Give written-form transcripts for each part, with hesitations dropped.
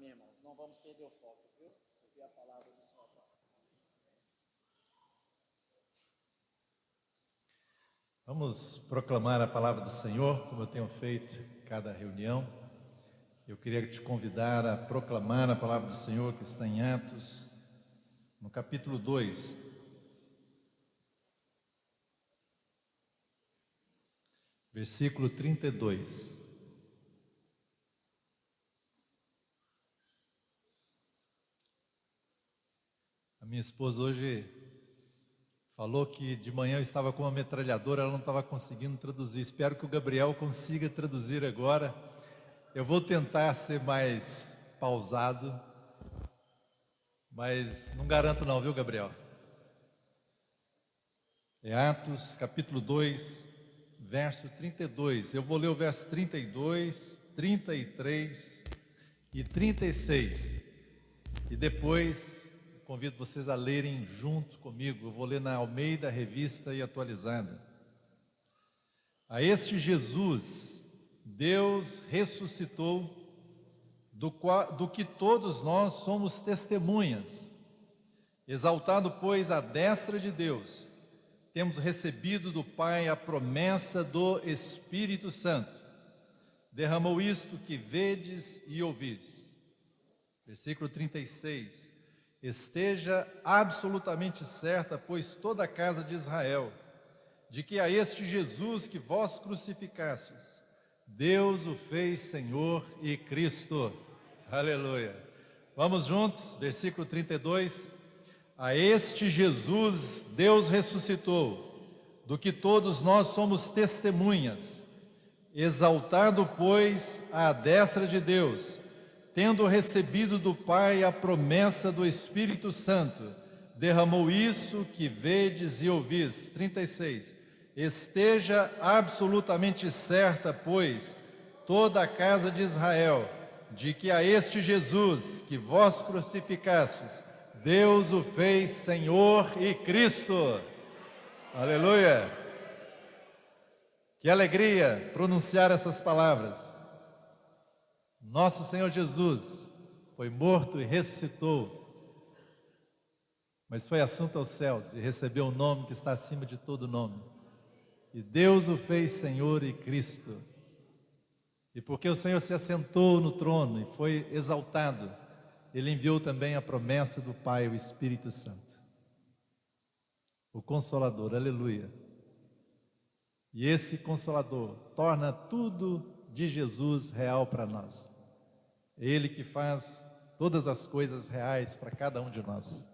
Amém, irmãos? Não vamos perder o foco, viu? Ouvir a palavra do Senhor. Vamos proclamar a palavra do Senhor, como eu tenho feito em cada reunião. Eu queria te convidar a proclamar a palavra do Senhor que está em Atos, no capítulo 2, versículo 32. A minha esposa hoje falou que de manhã eu estava com uma metralhadora, ela não estava conseguindo traduzir. Espero que o Gabriel consiga traduzir agora. Eu vou tentar ser mais pausado, mas não garanto não, viu, Gabriel? É Atos, capítulo 2, verso 32. Eu vou ler o verso 32, 33 e 36. E depois convido vocês a lerem junto comigo. Eu vou ler na Almeida Revista e Atualizada. A este Jesus, Deus ressuscitou, do que todos nós somos testemunhas. Exaltado, pois, à destra de Deus, temos recebido do Pai a promessa do Espírito Santo. Derramou isto que vedes e ouvis. Versículo 36. Esteja absolutamente certa, pois toda a casa de Israel, de que a este Jesus que vós crucificastes, Deus o fez Senhor e Cristo. Aleluia. Vamos juntos, versículo 32. A este Jesus Deus ressuscitou, do que todos nós somos testemunhas. Exaltado, pois, à destra de Deus, tendo recebido do Pai a promessa do Espírito Santo, derramou isso que vedes e ouvis. 36. Esteja absolutamente certa, pois, toda a casa de Israel, de que a este Jesus que vós crucificastes, Deus o fez Senhor e Cristo. Aleluia! Que alegria pronunciar essas palavras. Nosso Senhor Jesus foi morto e ressuscitou, mas foi assunto aos céus e recebeu o nome que está acima de todo nome. E Deus o fez Senhor e Cristo. E porque o Senhor se assentou no trono e foi exaltado, Ele enviou também a promessa do Pai, o Espírito Santo, o Consolador, aleluia. E esse Consolador torna tudo de Jesus real para nós. É Ele que faz todas as coisas reais para cada um de nós.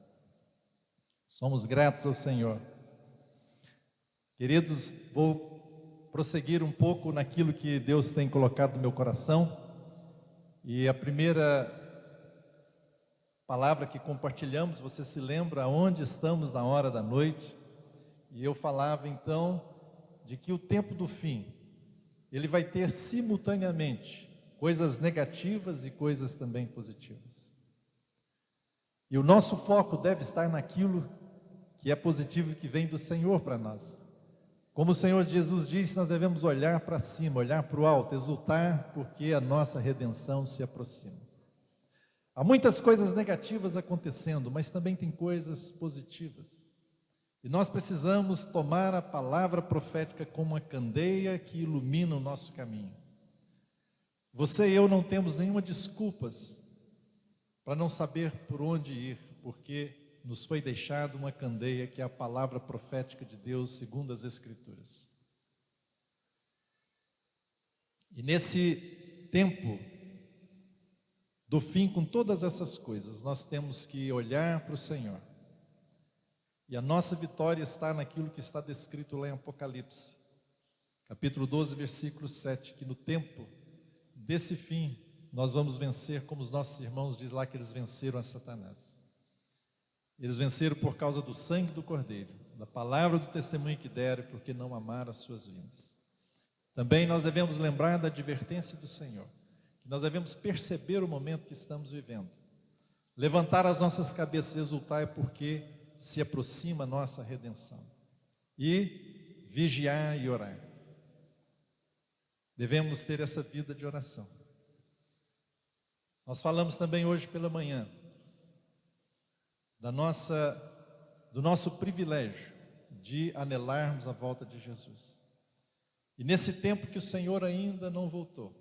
Somos gratos ao Senhor. Queridos, vou prosseguir um pouco naquilo que Deus tem colocado no meu coração. E a primeira palavra que compartilhamos, você se lembra onde estamos na hora da noite? E eu falava então de que o tempo do fim, ele vai ter simultaneamente coisas negativas e coisas também positivas. E o nosso foco deve estar naquilo que é positivo, que vem do Senhor para nós. Como o Senhor Jesus disse, nós devemos olhar para cima, olhar para o alto, exultar, porque a nossa redenção se aproxima. Há muitas coisas negativas acontecendo, mas também tem coisas positivas. E nós precisamos tomar a palavra profética como uma candeia que ilumina o nosso caminho. Você e eu não temos nenhuma desculpas para não saber por onde ir, porque nos foi deixado uma candeia que é a palavra profética de Deus segundo as Escrituras. E nesse tempo do fim, com todas essas coisas, nós temos que olhar para o Senhor. E a nossa vitória está naquilo que está descrito lá em Apocalipse, capítulo 12, versículo 7, que no tempo desse fim, nós vamos vencer, como os nossos irmãos dizem lá, que eles venceram a Satanás. Eles venceram por causa do sangue do Cordeiro, da palavra do testemunho que deram, porque não amaram as suas vidas. Também nós devemos lembrar da advertência do Senhor, que nós devemos perceber o momento que estamos vivendo, levantar as nossas cabeças e exultar, porque se aproxima a nossa redenção, e vigiar e orar. Devemos ter essa vida de oração. Nós falamos também hoje pela manhã do nosso privilégio de anelarmos a volta de Jesus. E nesse tempo que o Senhor ainda não voltou,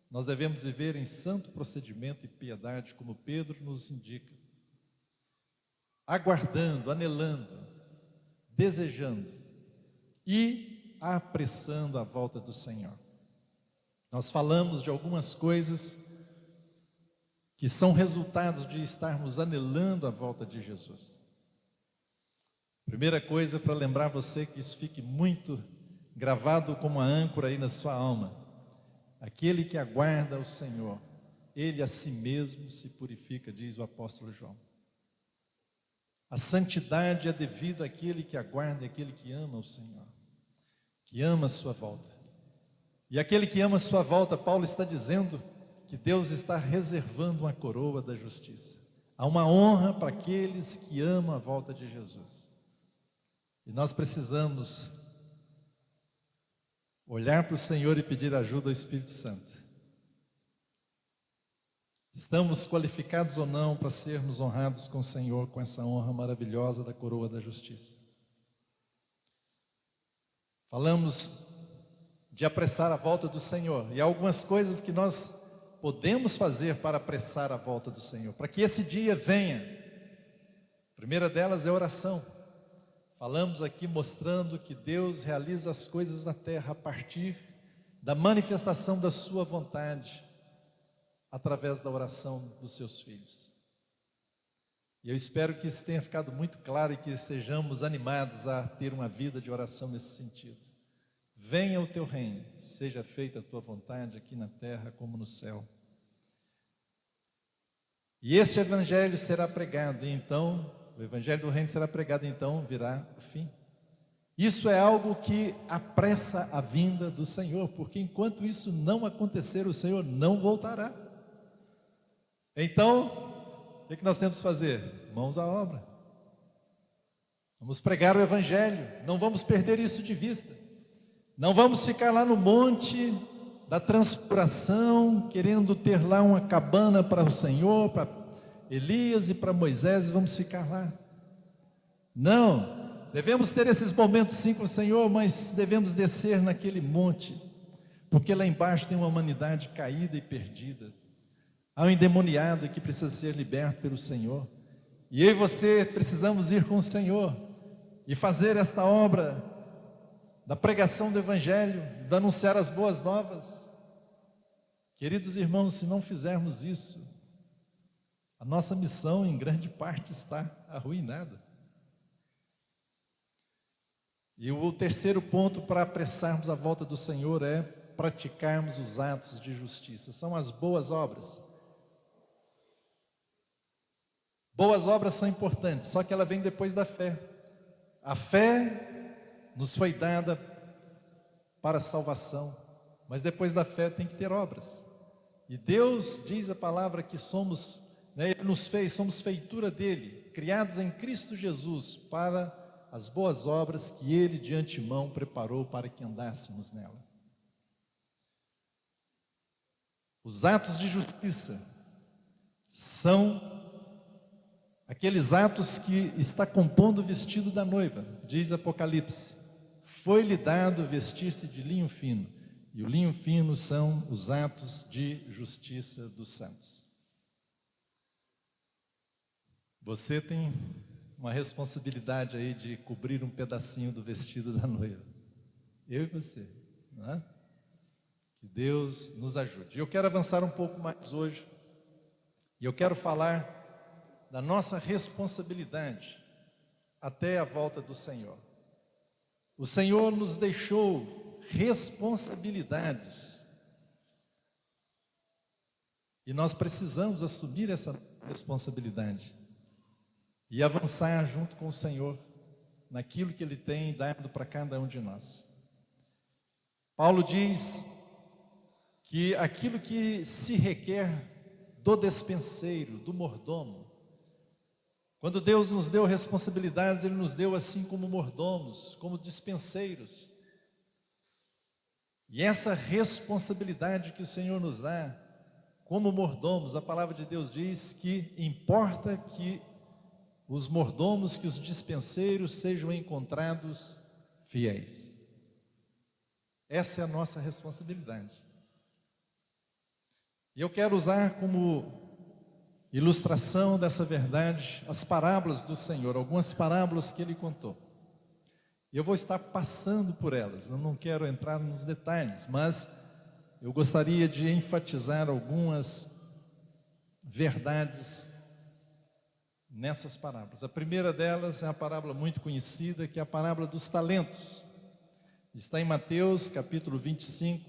nós devemos viver em santo procedimento e piedade, como Pedro nos indica, aguardando, anelando, desejando e apressando a volta do Senhor. Nós falamos de algumas coisas que são resultados de estarmos anelando a volta de Jesus. Primeira coisa, para lembrar você que isso fique muito gravado como uma âncora aí na sua alma: aquele que aguarda o Senhor, ele a si mesmo se purifica, diz o apóstolo João. A santidade é devido àquele que aguarda, àquele que ama o Senhor, que ama a sua volta. E aquele que ama a sua volta, Paulo está dizendo que Deus está reservando uma coroa da justiça. Há uma honra para aqueles que amam a volta de Jesus. E nós precisamos olhar para o Senhor e pedir ajuda ao Espírito Santo. Estamos qualificados ou não para sermos honrados com o Senhor, com essa honra maravilhosa da coroa da justiça? Falamos de apressar a volta do Senhor, e há algumas coisas que nós podemos fazer para apressar a volta do Senhor, para que esse dia venha. A primeira delas é a oração. Falamos aqui mostrando que Deus realiza as coisas na terra a partir da manifestação da sua vontade, através da oração dos seus filhos. E eu espero que isso tenha ficado muito claro e que estejamos animados a ter uma vida de oração nesse sentido. Venha o teu reino, seja feita a tua vontade aqui na terra como no céu. E este evangelho será pregado, e então, o evangelho do reino será pregado, e então virá o fim. Isso é algo que apressa a vinda do Senhor, porque enquanto isso não acontecer, o Senhor não voltará. Então, o que nós temos que fazer? Mãos à obra. Vamos pregar o evangelho, não vamos perder isso de vista. Não vamos ficar lá no monte da transfiguração, querendo ter lá uma cabana para o Senhor, para Elias e para Moisés, e vamos ficar lá. Não, devemos ter esses momentos sim com o Senhor, mas devemos descer naquele monte, porque lá embaixo tem uma humanidade caída e perdida. Há um endemoniado que precisa ser liberto pelo Senhor, e eu e você precisamos ir com o Senhor e fazer esta obra da pregação do evangelho, de anunciar as boas novas. Queridos irmãos, se não fizermos isso, a nossa missão em grande parte está arruinada. E o terceiro ponto para apressarmos a volta do Senhor é praticarmos os atos de justiça. São as boas obras. Boas obras são importantes, só que ela vem depois da fé. A fé nos foi dada para a salvação, mas depois da fé tem que ter obras. E Deus diz a palavra que somos, Ele nos fez, somos feitura dEle, criados em Cristo Jesus para as boas obras que Ele de antemão preparou para que andássemos nela. Os atos de justiça são aqueles atos que está compondo o vestido da noiva, diz Apocalipse. Foi-lhe dado vestir-se de linho fino, e o linho fino são os atos de justiça dos santos. Você tem uma responsabilidade aí de cobrir um pedacinho do vestido da noiva. Eu e você, não é? Que Deus nos ajude. Eu quero avançar um pouco mais hoje, e eu quero falar da nossa responsabilidade até a volta do Senhor. O Senhor nos deixou responsabilidades, e nós precisamos assumir essa responsabilidade e avançar junto com o Senhor naquilo que Ele tem dado para cada um de nós. Paulo diz que aquilo que se requer do despenseiro, do mordomo, quando Deus nos deu responsabilidades, Ele nos deu assim como mordomos, como dispenseiros. E essa responsabilidade que o Senhor nos dá como mordomos, a palavra de Deus diz que importa que os mordomos, que os dispenseiros sejam encontrados fiéis. Essa é a nossa responsabilidade. E eu quero usar como ilustração dessa verdade as parábolas do Senhor, algumas parábolas que Ele contou. E eu vou estar passando por elas, eu não quero entrar nos detalhes, mas eu gostaria de enfatizar algumas verdades nessas parábolas. A primeira delas é a parábola muito conhecida, que é a parábola dos talentos. Está em Mateus capítulo 25,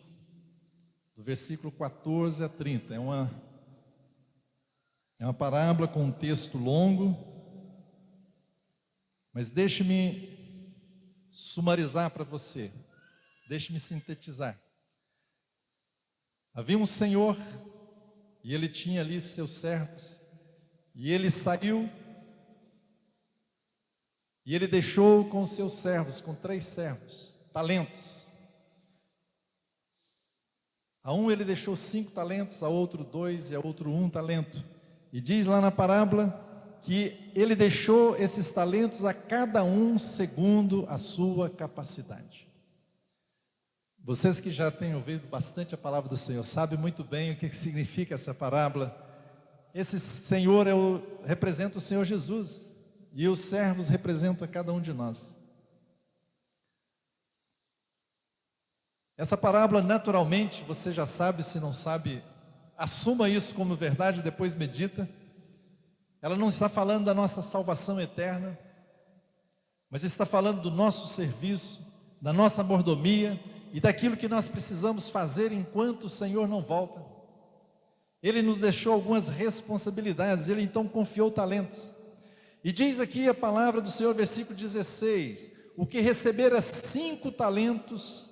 do versículo 14 a 30. É uma parábola com um texto longo, mas deixe-me sumarizar para você, deixe-me sintetizar. Havia um senhor, e ele tinha ali seus servos, e ele saiu, e ele deixou com os seus servos, com 3 servos, talentos. A um ele deixou 5 talentos, a outro 2 e a outro 1 talento. E diz lá na parábola que ele deixou esses talentos a cada um segundo a sua capacidade. Vocês que já têm ouvido bastante a palavra do Senhor, sabem muito bem o que significa essa parábola. Esse Senhor representa o Senhor Jesus, e os servos representam cada um de nós. Essa parábola, naturalmente, você já sabe, se não sabe, assuma isso como verdade, depois medita. Ela não está falando da nossa salvação eterna, mas está falando do nosso serviço, da nossa mordomia e daquilo que nós precisamos fazer enquanto o Senhor não volta. Ele nos deixou algumas responsabilidades, Ele então confiou talentos. E diz aqui a palavra do Senhor, versículo 16: o que recebera 5 talentos,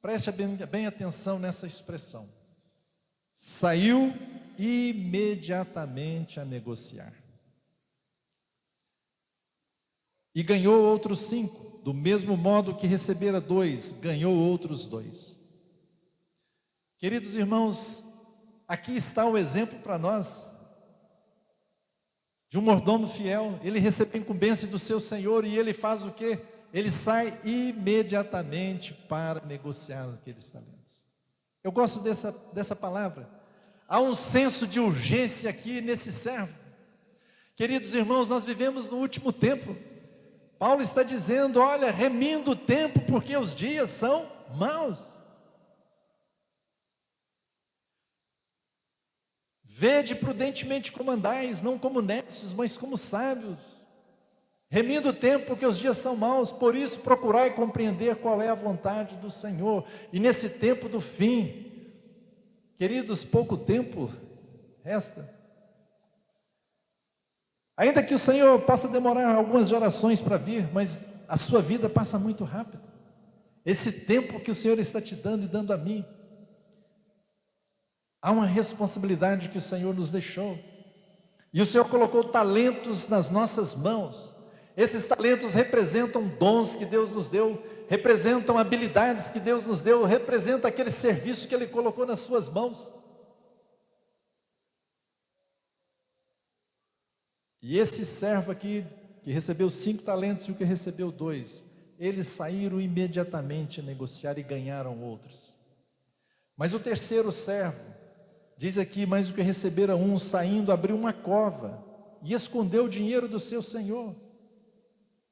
preste bem atenção nessa expressão, saiu imediatamente a negociar. E ganhou outros 5, do mesmo modo que recebera 2, ganhou outros 2. Queridos irmãos, aqui está o exemplo para nós, de um mordomo fiel. Ele recebe a incumbência do seu Senhor e ele faz o quê? Ele sai imediatamente para negociar aqueles talentos. Eu gosto dessa palavra. Há um senso de urgência aqui nesse servo. Queridos irmãos, nós vivemos no último tempo. Paulo está dizendo, olha, remindo o tempo, porque os dias são maus. Vede prudentemente como andais, não como necios, mas como sábios. Remindo o tempo, porque os dias são maus, por isso procurai compreender qual é a vontade do Senhor. E nesse tempo do fim, queridos, pouco tempo resta. Ainda que o Senhor possa demorar algumas gerações para vir, mas a sua vida passa muito rápido. Esse tempo que o Senhor está te dando e dando a mim, há uma responsabilidade que o Senhor nos deixou. E o Senhor colocou talentos nas nossas mãos. Esses talentos representam dons que Deus nos deu, representam habilidades que Deus nos deu, representam aquele serviço que Ele colocou nas suas mãos. E esse servo aqui, que recebeu 5 talentos e o que recebeu 2, eles saíram imediatamente a negociar e ganharam outros. Mas o terceiro servo, diz aqui, mas o que recebera 1, saindo, abriu uma cova e escondeu o dinheiro do seu senhor.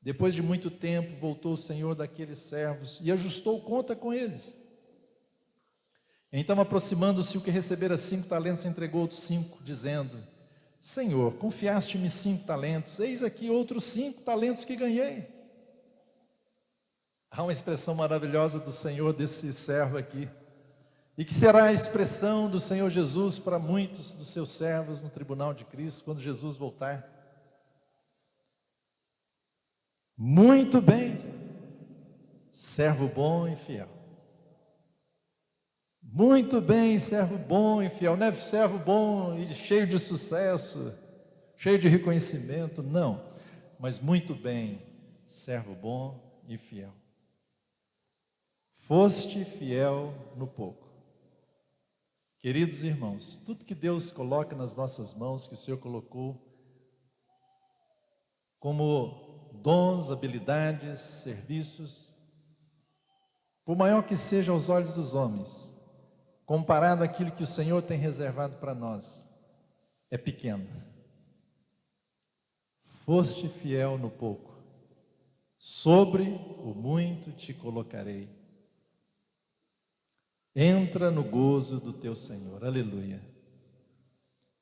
Depois de muito tempo, voltou o senhor daqueles servos e ajustou conta com eles. Então, aproximando-se, o que recebera 5 talentos, entregou outros 5, dizendo, Senhor, confiaste-me 5 talentos, eis aqui outros 5 talentos que ganhei. Há uma expressão maravilhosa do Senhor desse servo aqui, e que será a expressão do Senhor Jesus para muitos dos seus servos no tribunal de Cristo, quando Jesus voltar. Muito bem, servo bom e fiel. Muito bem, servo bom e fiel. Não é servo bom e cheio de sucesso, cheio de reconhecimento, não. Mas muito bem, servo bom e fiel. Foste fiel no pouco. Queridos irmãos, tudo que Deus coloca nas nossas mãos, que o Senhor colocou como dons, habilidades, serviços, por maior que seja aos olhos dos homens, comparado àquilo que o Senhor tem reservado para nós, é pequeno. Foste fiel no pouco, sobre o muito te colocarei. Entra no gozo do teu Senhor, aleluia.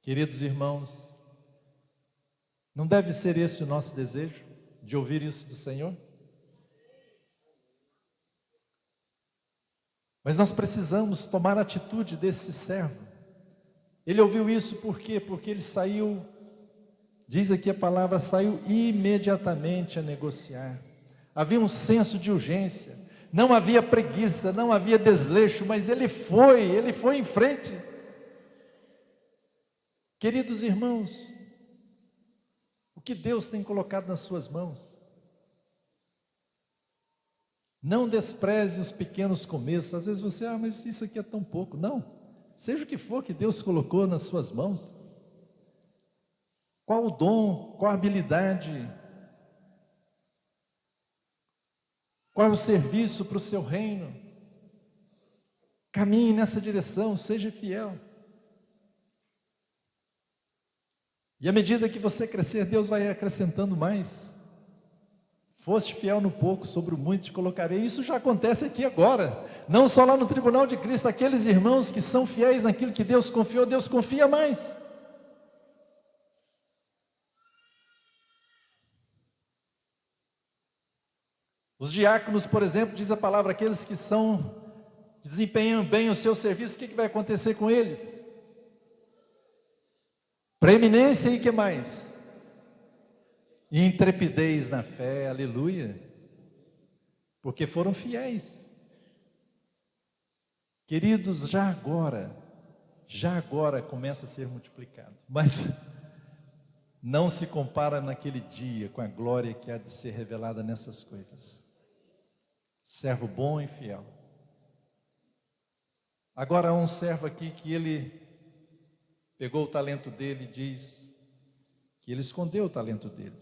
Queridos irmãos, não deve ser esse o nosso desejo, de ouvir isso do Senhor? Mas nós precisamos tomar a atitude desse servo. Ele ouviu isso por quê? Porque ele saiu, diz aqui a palavra, saiu imediatamente a negociar. Havia um senso de urgência, não havia preguiça, não havia desleixo, mas ele foi em frente. Queridos irmãos, o que Deus tem colocado nas suas mãos? Não despreze os pequenos começos. Às vezes você, mas isso aqui é tão pouco. Não, seja o que for que Deus colocou nas suas mãos. Qual o dom, qual a habilidade, qual é o serviço para o seu reino? Caminhe nessa direção, seja fiel. E à medida que você crescer, Deus vai acrescentando mais. Foste fiel no pouco, sobre o muito te colocarei. Isso já acontece aqui agora, não só lá no tribunal de Cristo. Aqueles irmãos que são fiéis naquilo que Deus confiou, Deus confia mais. Os diáconos, por exemplo, diz a palavra, aqueles que desempenham bem o seu serviço, o que vai acontecer com eles? Preeminência e o que mais? Intrepidez na fé, aleluia, porque foram fiéis. Queridos, já agora começa a ser multiplicado, mas não se compara naquele dia com a glória que há de ser revelada nessas coisas. Servo bom e fiel. Agora há um servo aqui que ele pegou o talento dele e diz que ele escondeu o talento dele.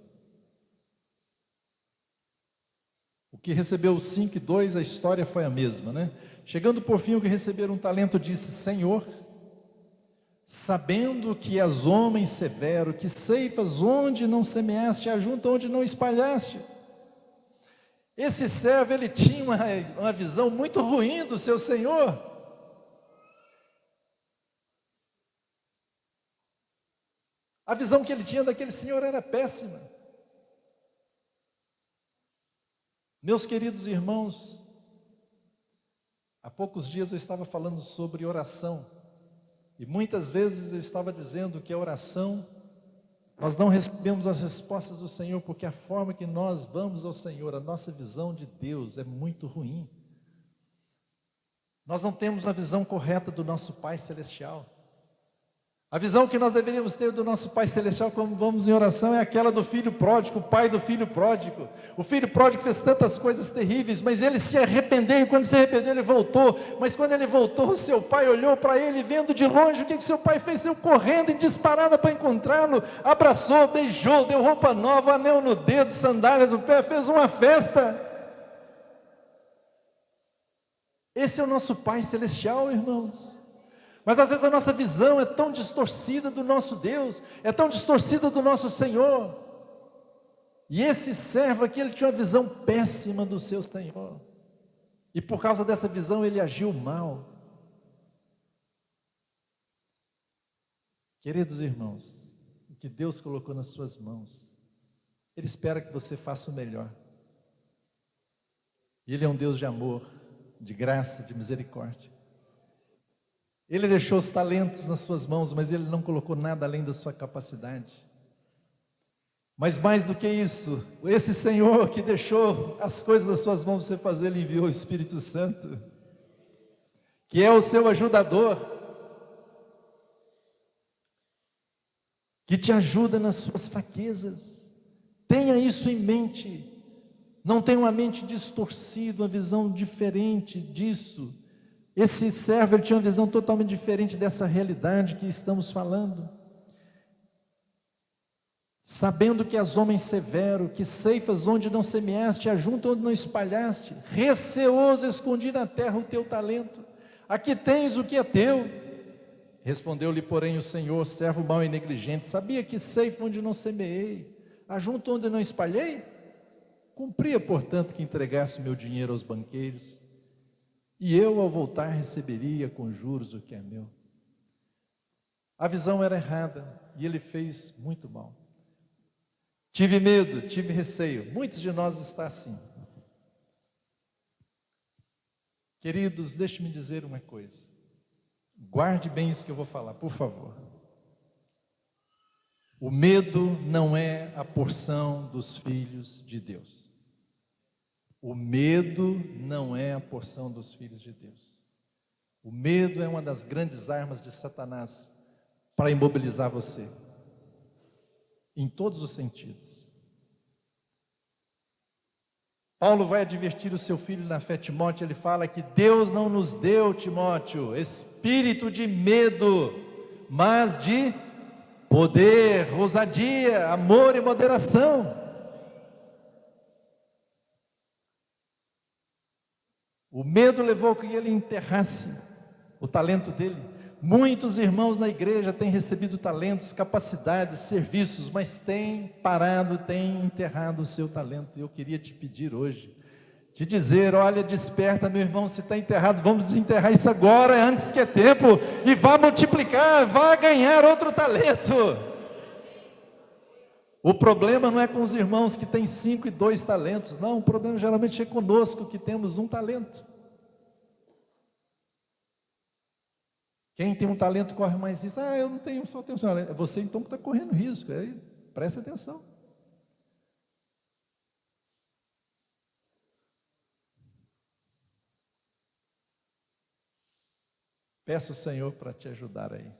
O que recebeu 5 e 2, a história foi a mesma, né? Chegando por fim, o que receberam um talento disse: Senhor, sabendo que és homem severo, que ceifas onde não semeaste, ajunta onde não espalhaste. Esse servo, ele tinha uma visão muito ruim do seu senhor. A visão que ele tinha daquele senhor era péssima. Meus queridos irmãos, há poucos dias eu estava falando sobre oração, e muitas vezes eu estava dizendo que a oração, nós não recebemos as respostas do Senhor, porque a forma que nós vamos ao Senhor, a nossa visão de Deus é muito ruim. Nós não temos a visão correta do nosso Pai Celestial. A visão que nós deveríamos ter do nosso Pai Celestial quando vamos em oração é aquela do filho pródigo, o pai do filho pródigo. O filho pródigo fez tantas coisas terríveis, mas ele se arrependeu, e quando se arrependeu ele voltou. Mas quando ele voltou, o seu pai olhou para ele, vendo de longe, o que o seu pai fez? Saiu correndo e disparada para encontrá-lo, abraçou, beijou, deu roupa nova, anel no dedo, sandálias no pé, fez uma festa. Esse é o nosso Pai Celestial, irmãos. Mas às vezes a nossa visão é tão distorcida do nosso Deus, é tão distorcida do nosso Senhor. E esse servo aqui, ele tinha uma visão péssima do seu Senhor. E por causa dessa visão ele agiu mal. Queridos irmãos, o que Deus colocou nas suas mãos, Ele espera que você faça o melhor. E Ele é um Deus de amor, de graça, de misericórdia. Ele deixou os talentos nas suas mãos, mas Ele não colocou nada além da sua capacidade. Mas mais do que isso, esse Senhor que deixou as coisas nas suas mãos para você fazer, Ele enviou o Espírito Santo, que é o seu ajudador, que te ajuda nas suas fraquezas. Tenha isso em mente. Não tenha uma mente distorcida, uma visão diferente disso. Esse servo, ele tinha uma visão totalmente diferente dessa realidade que estamos falando. Sabendo que és homem severo, que ceifas onde não semeaste, ajunta onde não espalhaste, receoso escondi na terra o teu talento, aqui tens o que é teu. Respondeu-lhe, porém, o Senhor: servo mau e negligente, sabia que ceifa onde não semeei, ajunto onde não espalhei? Cumpria, portanto, que entregasse o meu dinheiro aos banqueiros, e eu, ao voltar, receberia com juros o que é meu. A visão era errada, e ele fez muito mal. Tive medo, tive receio. Muitos de nós estão assim. Queridos, deixe-me dizer uma coisa. Guarde bem isso que eu vou falar, por favor. O medo não é a porção dos filhos de Deus. O medo não é a porção dos filhos de Deus. O medo é uma das grandes armas de Satanás para imobilizar você, em todos os sentidos. Paulo vai advertir o seu filho na fé, Timóteo. Ele fala que Deus não nos deu, Timóteo, espírito de medo, mas de poder, ousadia, amor e moderação. O medo levou que ele enterrasse o talento dele. Muitos irmãos na igreja têm recebido talentos, capacidades, serviços, mas têm parado, têm enterrado o seu talento. Eu queria te pedir hoje, te dizer: olha, desperta, meu irmão, se está enterrado, vamos desenterrar isso agora, antes que é tempo, e vá multiplicar, vá ganhar outro talento. O problema não é com os irmãos que têm 5 e 2 talentos, não, o problema geralmente é conosco, que temos um talento. Quem tem um talento corre mais risco. Eu não tenho, só tenho um talento. É você então que está correndo risco, aí preste atenção. Peço ao Senhor para te ajudar aí.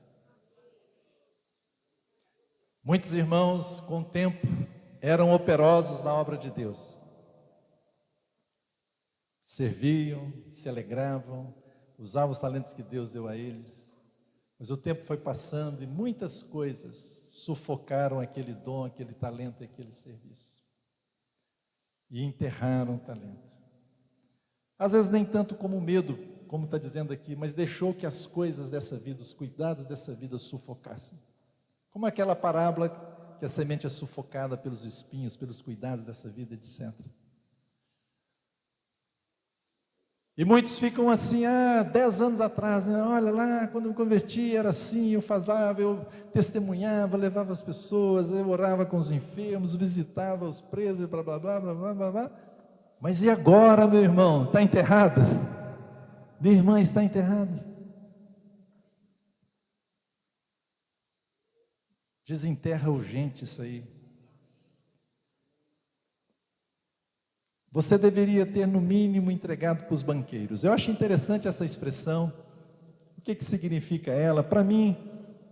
Muitos irmãos, com o tempo, eram operosos na obra de Deus. Serviam, se alegravam, usavam os talentos que Deus deu a eles. Mas o tempo foi passando e muitas coisas sufocaram aquele dom, aquele talento, aquele serviço. E enterraram o talento. Às vezes nem tanto como medo, como está dizendo aqui, mas deixou que as coisas dessa vida, os cuidados dessa vida sufocassem. Como aquela parábola que a semente é sufocada pelos espinhos, pelos cuidados dessa vida, etc. E muitos ficam assim, 10 anos atrás, né? Olha lá, quando eu me converti era assim, eu falava, eu testemunhava, levava as pessoas, eu orava com os enfermos, visitava os presos, blá, blá, blá, blá, blá, blá, blá. Mas e agora, meu irmão? Está enterrado? Minha irmã está enterrada? Desenterra urgente isso aí. Você deveria ter no mínimo entregado para os banqueiros. Eu acho interessante essa expressão. O que significa ela? Para mim,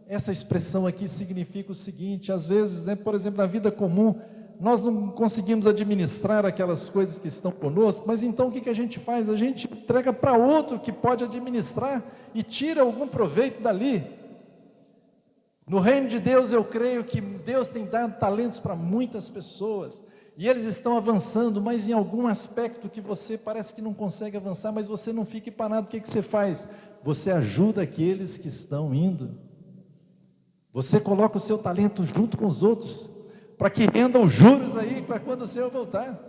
essa expressão aqui significa o seguinte: às vezes, né, por exemplo, na vida comum, nós não conseguimos administrar aquelas coisas que estão conosco, mas então o que a gente faz? A gente entrega para outro que pode administrar e tira algum proveito dali. No reino de Deus, eu creio que Deus tem dado talentos para muitas pessoas, e eles estão avançando, mas em algum aspecto que você parece que não consegue avançar, mas você não fique parado. O que você faz? Você ajuda aqueles que estão indo. Você coloca o seu talento junto com os outros, para que rendam juros aí, para quando o Senhor voltar.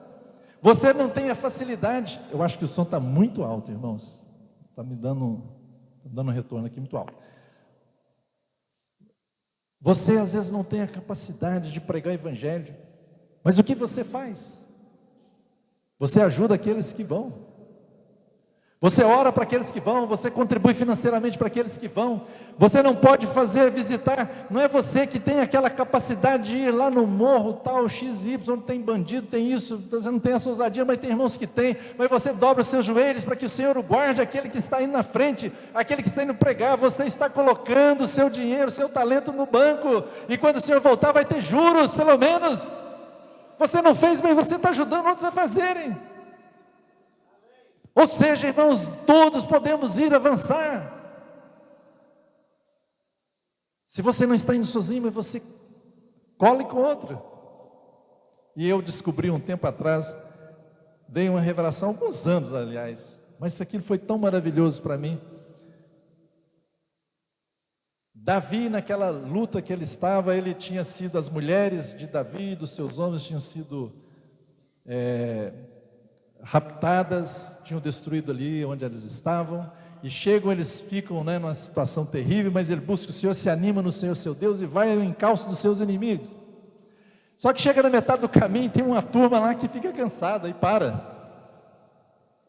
Você não tem a facilidade. Eu acho que o som está muito alto, irmãos. Está me dando um retorno aqui muito alto. Você às vezes não tem a capacidade de pregar o evangelho, mas o que você faz? Você ajuda aqueles que vão. Você ora para aqueles que vão, você contribui financeiramente para aqueles que vão. Você não pode visitar, não é você que tem aquela capacidade de ir lá no morro tal, XY, onde tem bandido, tem isso, você não tem essa ousadia, mas tem irmãos que tem, mas você dobra os seus joelhos para que o Senhor o guarde, aquele que está indo na frente, aquele que está indo pregar. Você está colocando o seu dinheiro, o seu talento no banco, e quando o Senhor voltar vai ter juros, pelo menos. Você não fez, mas você está ajudando outros a fazerem. Ou seja, irmãos, todos podemos ir avançar. Se você não está indo sozinho, mas você cole com outro. E eu descobri um tempo atrás, veio uma revelação, alguns anos aliás, mas isso aqui foi tão maravilhoso para mim. Davi, naquela luta que ele estava, ele tinha sido, as mulheres de Davi, dos seus homens tinham sido raptadas, tinham destruído ali onde eles estavam, e chegam, eles ficam, numa situação terrível, mas ele busca o Senhor, se anima no Senhor seu Deus, e vai ao encalço dos seus inimigos. Só que chega na metade do caminho, tem uma turma lá que fica cansada e para,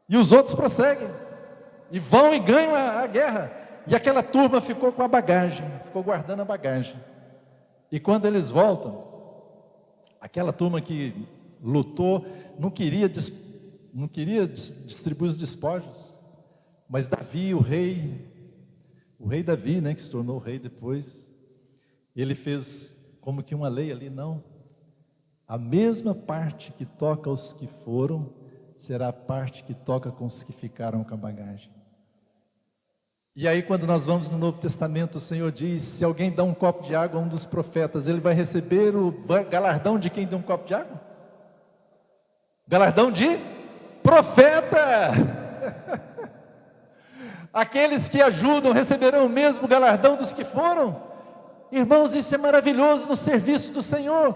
e os outros prosseguem, e vão e ganham a guerra, e aquela turma ficou com a bagagem, ficou guardando a bagagem, e quando eles voltam, aquela turma que lutou, não queria distribuir os despojos, mas Davi, o rei Davi, que se tornou rei depois, ele fez como que uma lei ali, não, a mesma parte que toca aos que foram, será a parte que toca com os que ficaram com a bagagem. E aí quando nós vamos no Novo Testamento, o Senhor diz, se alguém dá um copo de água a um dos profetas, ele vai receber o galardão de quem deu um copo de água? Galardão de profeta. Aqueles que ajudam receberão o mesmo galardão dos que foram. Irmãos, isso é maravilhoso no serviço do Senhor.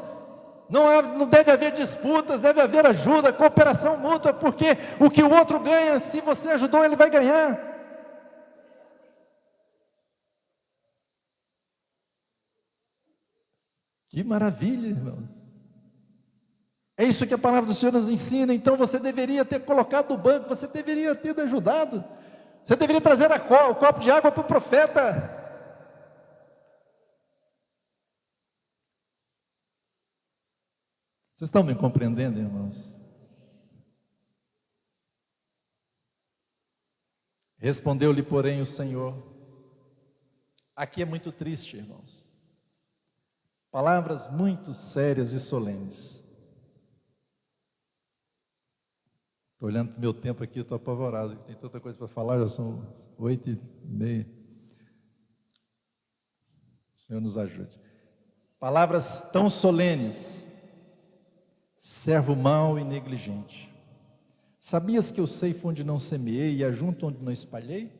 Não deve haver disputas, deve haver ajuda, cooperação mútua, porque o que o outro ganha, se você ajudou, ele vai ganhar. Que maravilha, irmãos. É isso que a palavra do Senhor nos ensina. Então você deveria ter colocado o banco, você deveria ter ajudado, você deveria trazer o copo de água para o profeta. Vocês estão me compreendendo, irmãos? Respondeu-lhe, porém, o Senhor. Aqui é muito triste, irmãos. Palavras muito sérias e solenes. Estou olhando para o meu tempo aqui, estou apavorado, tem tanta coisa para falar, já são 8h30. O Senhor nos ajude. Palavras tão solenes, servo mau e negligente. Sabias que eu ceifo onde não semeei e ajunto onde não espalhei?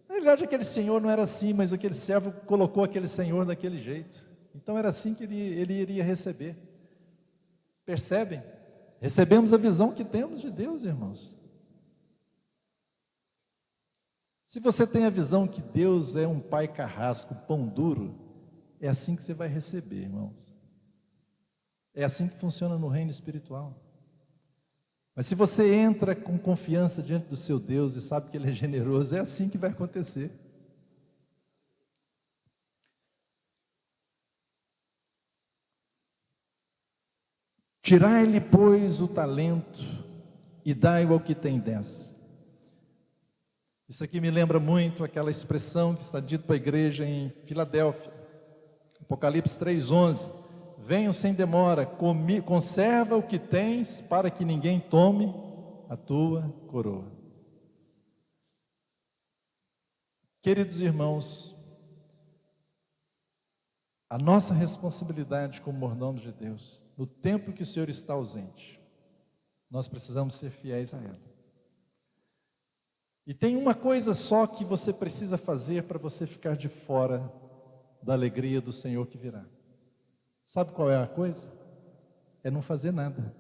Na verdade, aquele senhor não era assim, mas aquele servo colocou aquele senhor daquele jeito. Então era assim que ele iria receber. Percebem? Recebemos a visão que temos de Deus, irmãos. Se você tem a visão que Deus é um pai carrasco, pão duro, é assim que você vai receber, irmãos. É assim que funciona no reino espiritual. Mas se você entra com confiança diante do seu Deus e sabe que Ele é generoso, é assim que vai acontecer. Tirai-lhe, pois, o talento e dai-o ao que tem 10. Isso aqui me lembra muito aquela expressão que está dita para a igreja em Filadélfia, Apocalipse 3:11. Venham sem demora, conserva o que tens, para que ninguém tome a tua coroa. Queridos irmãos, a nossa responsabilidade como mordomos de Deus, no tempo que o Senhor está ausente, nós precisamos ser fiéis a ela. E tem uma coisa só que você precisa fazer para você ficar de fora da alegria do Senhor que virá. Sabe qual é a coisa? É não fazer nada.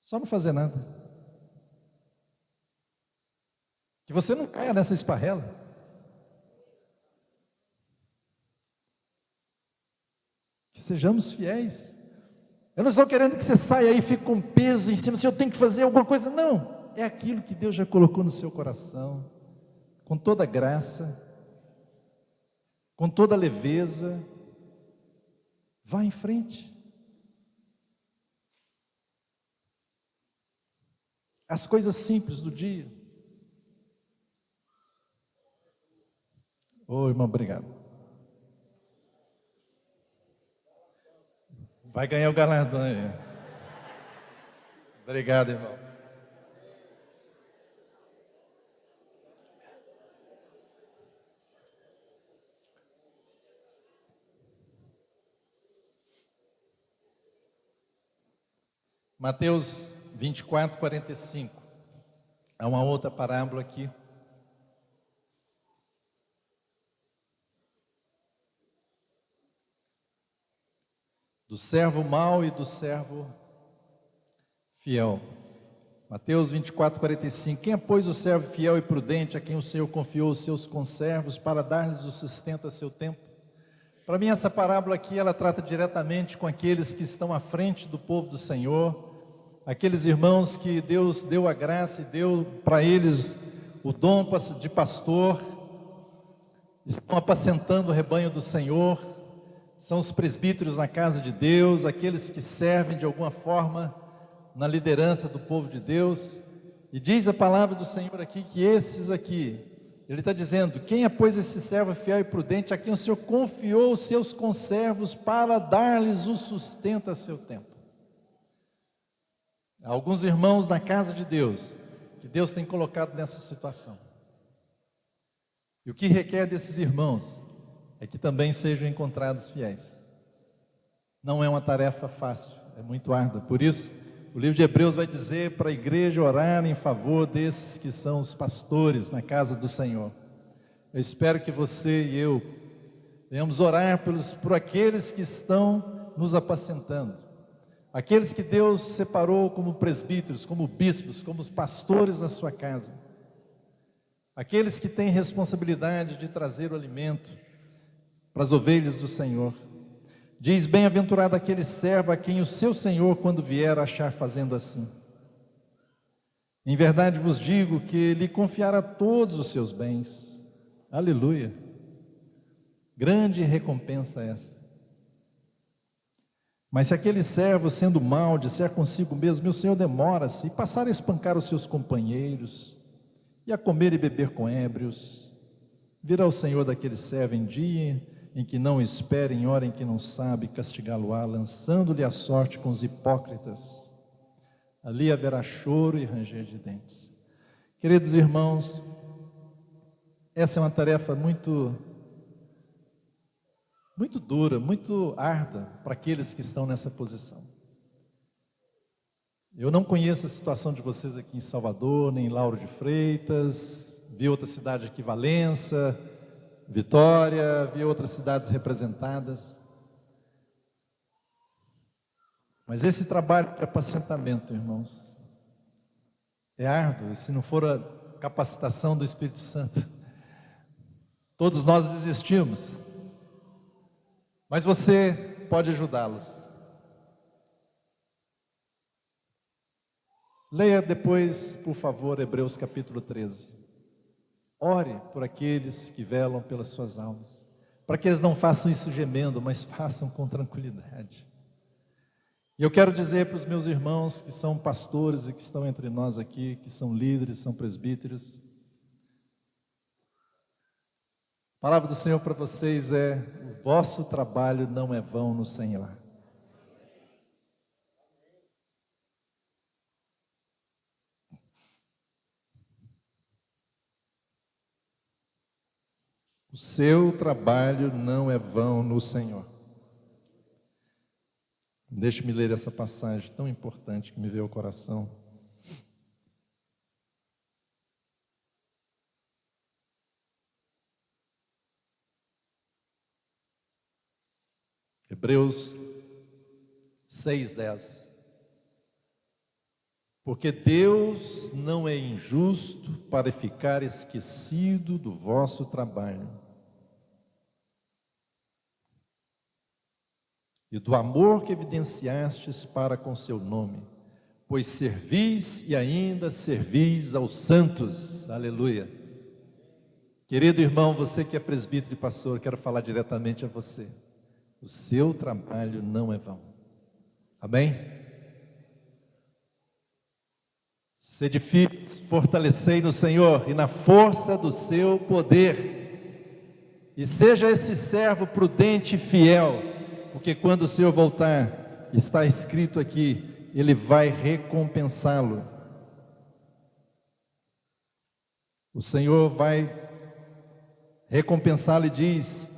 Só não fazer nada. Que você não caia nessa esparrela. Que sejamos fiéis. Eu não estou querendo que você saia aí e fique com peso em cima, se eu tenho que fazer alguma coisa. Não, é aquilo que Deus já colocou no seu coração, com toda graça, com toda leveza. Vá em frente. As coisas simples do dia. Ô, irmão, obrigado. Vai ganhar o galardão aí. Obrigado, irmão. Mateus 24, 45. Há uma outra parábola aqui. Do servo mau e do servo fiel. Mateus 24, 45. Quem é, pois, o servo fiel e prudente, a quem o Senhor confiou os seus conservos para dar-lhes o sustento a seu tempo? Para mim, essa parábola aqui, ela trata diretamente com aqueles que estão à frente do povo do Senhor, aqueles irmãos que Deus deu a graça e deu para eles o dom de pastor, estão apacentando o rebanho do Senhor, são os presbíteros na casa de Deus, aqueles que servem de alguma forma na liderança do povo de Deus. E diz a palavra do Senhor aqui que esses aqui, Ele está dizendo: quem é, pois, esse servo fiel e prudente, a quem o Senhor confiou os seus conservos para dar-lhes o sustento a seu tempo? Há alguns irmãos na casa de Deus, que Deus tem colocado nessa situação. E o que requer desses irmãos é que também sejam encontrados fiéis. Não é uma tarefa fácil, é muito árdua. Por isso, o livro de Hebreus vai dizer para a igreja orar em favor desses que são os pastores na casa do Senhor. Eu espero que você e eu venhamos orar por aqueles que estão nos apacentando, aqueles que Deus separou como presbíteros, como bispos, como os pastores na sua casa, aqueles que têm responsabilidade de trazer o alimento para as ovelhas do Senhor. Diz: bem-aventurado aquele servo a quem o seu Senhor, quando vier, achar fazendo assim. Em verdade vos digo que lhe confiará todos os seus bens. Aleluia! Grande recompensa essa. Mas se aquele servo, sendo mau, disser consigo mesmo: meu Senhor demora-se, e passar a espancar os seus companheiros, e a comer e beber com ébrios, virá o Senhor daquele servo em dia em que não espera, em hora em que não sabe, castigá-lo-á, lançando-lhe a sorte com os hipócritas. Ali haverá choro e ranger de dentes. Queridos irmãos, essa é uma tarefa muito dura, muito árdua para aqueles que estão nessa posição. Eu não conheço a situação de vocês aqui em Salvador, nem em Lauro de Freitas, vi outra cidade aqui, Valença, Vitória, vi outras cidades representadas. Mas esse trabalho de apacentamento, irmãos, é árduo. E se não for a capacitação do Espírito Santo, todos nós desistimos. Mas você pode ajudá-los. Leia depois, por favor, Hebreus capítulo 13. Ore por aqueles que velam pelas suas almas, para que eles não façam isso gemendo, mas façam com tranquilidade. E eu quero dizer para os meus irmãos que são pastores e que estão entre nós aqui, que são líderes, são presbíteros, a palavra do Senhor para vocês é: o vosso trabalho não é vão no Senhor. O seu trabalho não é vão no Senhor. Deixe-me ler essa passagem tão importante que me veio ao coração. Hebreus 6:10. Porque Deus não é injusto para ficar esquecido do vosso trabalho e do amor que evidenciastes para com seu nome, pois servis e ainda servis aos santos. Aleluia. Querido irmão, você que é presbítero e pastor, quero falar diretamente a você. O seu trabalho não é vão. Amém? Sede firmes, fortalecei no Senhor e na força do seu poder. E seja esse servo prudente e fiel, porque quando o Senhor voltar, está escrito aqui, Ele vai recompensá-lo. O Senhor vai recompensá-lo e diz: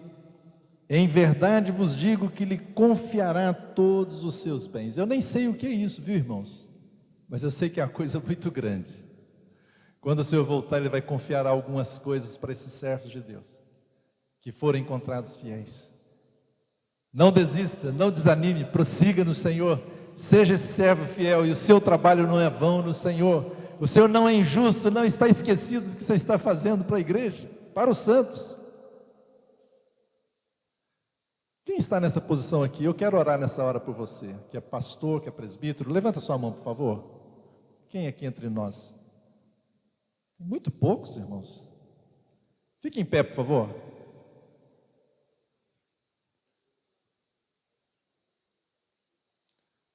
Em verdade vos digo que lhe confiará todos os seus bens. Eu nem sei o que é isso, viu, irmãos? Mas eu sei que é uma coisa muito grande. Quando o Senhor voltar, Ele vai confiar algumas coisas para esses servos de Deus, que forem encontrados fiéis. Não desista, não desanime, prossiga no Senhor. Seja esse servo fiel, e o seu trabalho não é vão no Senhor. O Senhor não é injusto, não está esquecido do que você está fazendo para a igreja, para os santos. Quem está nessa posição aqui? Eu quero orar nessa hora por você, que é pastor, que é presbítero. Levanta sua mão, por favor. Quem aqui entre nós? Muito poucos, irmãos. Fique em pé, por favor.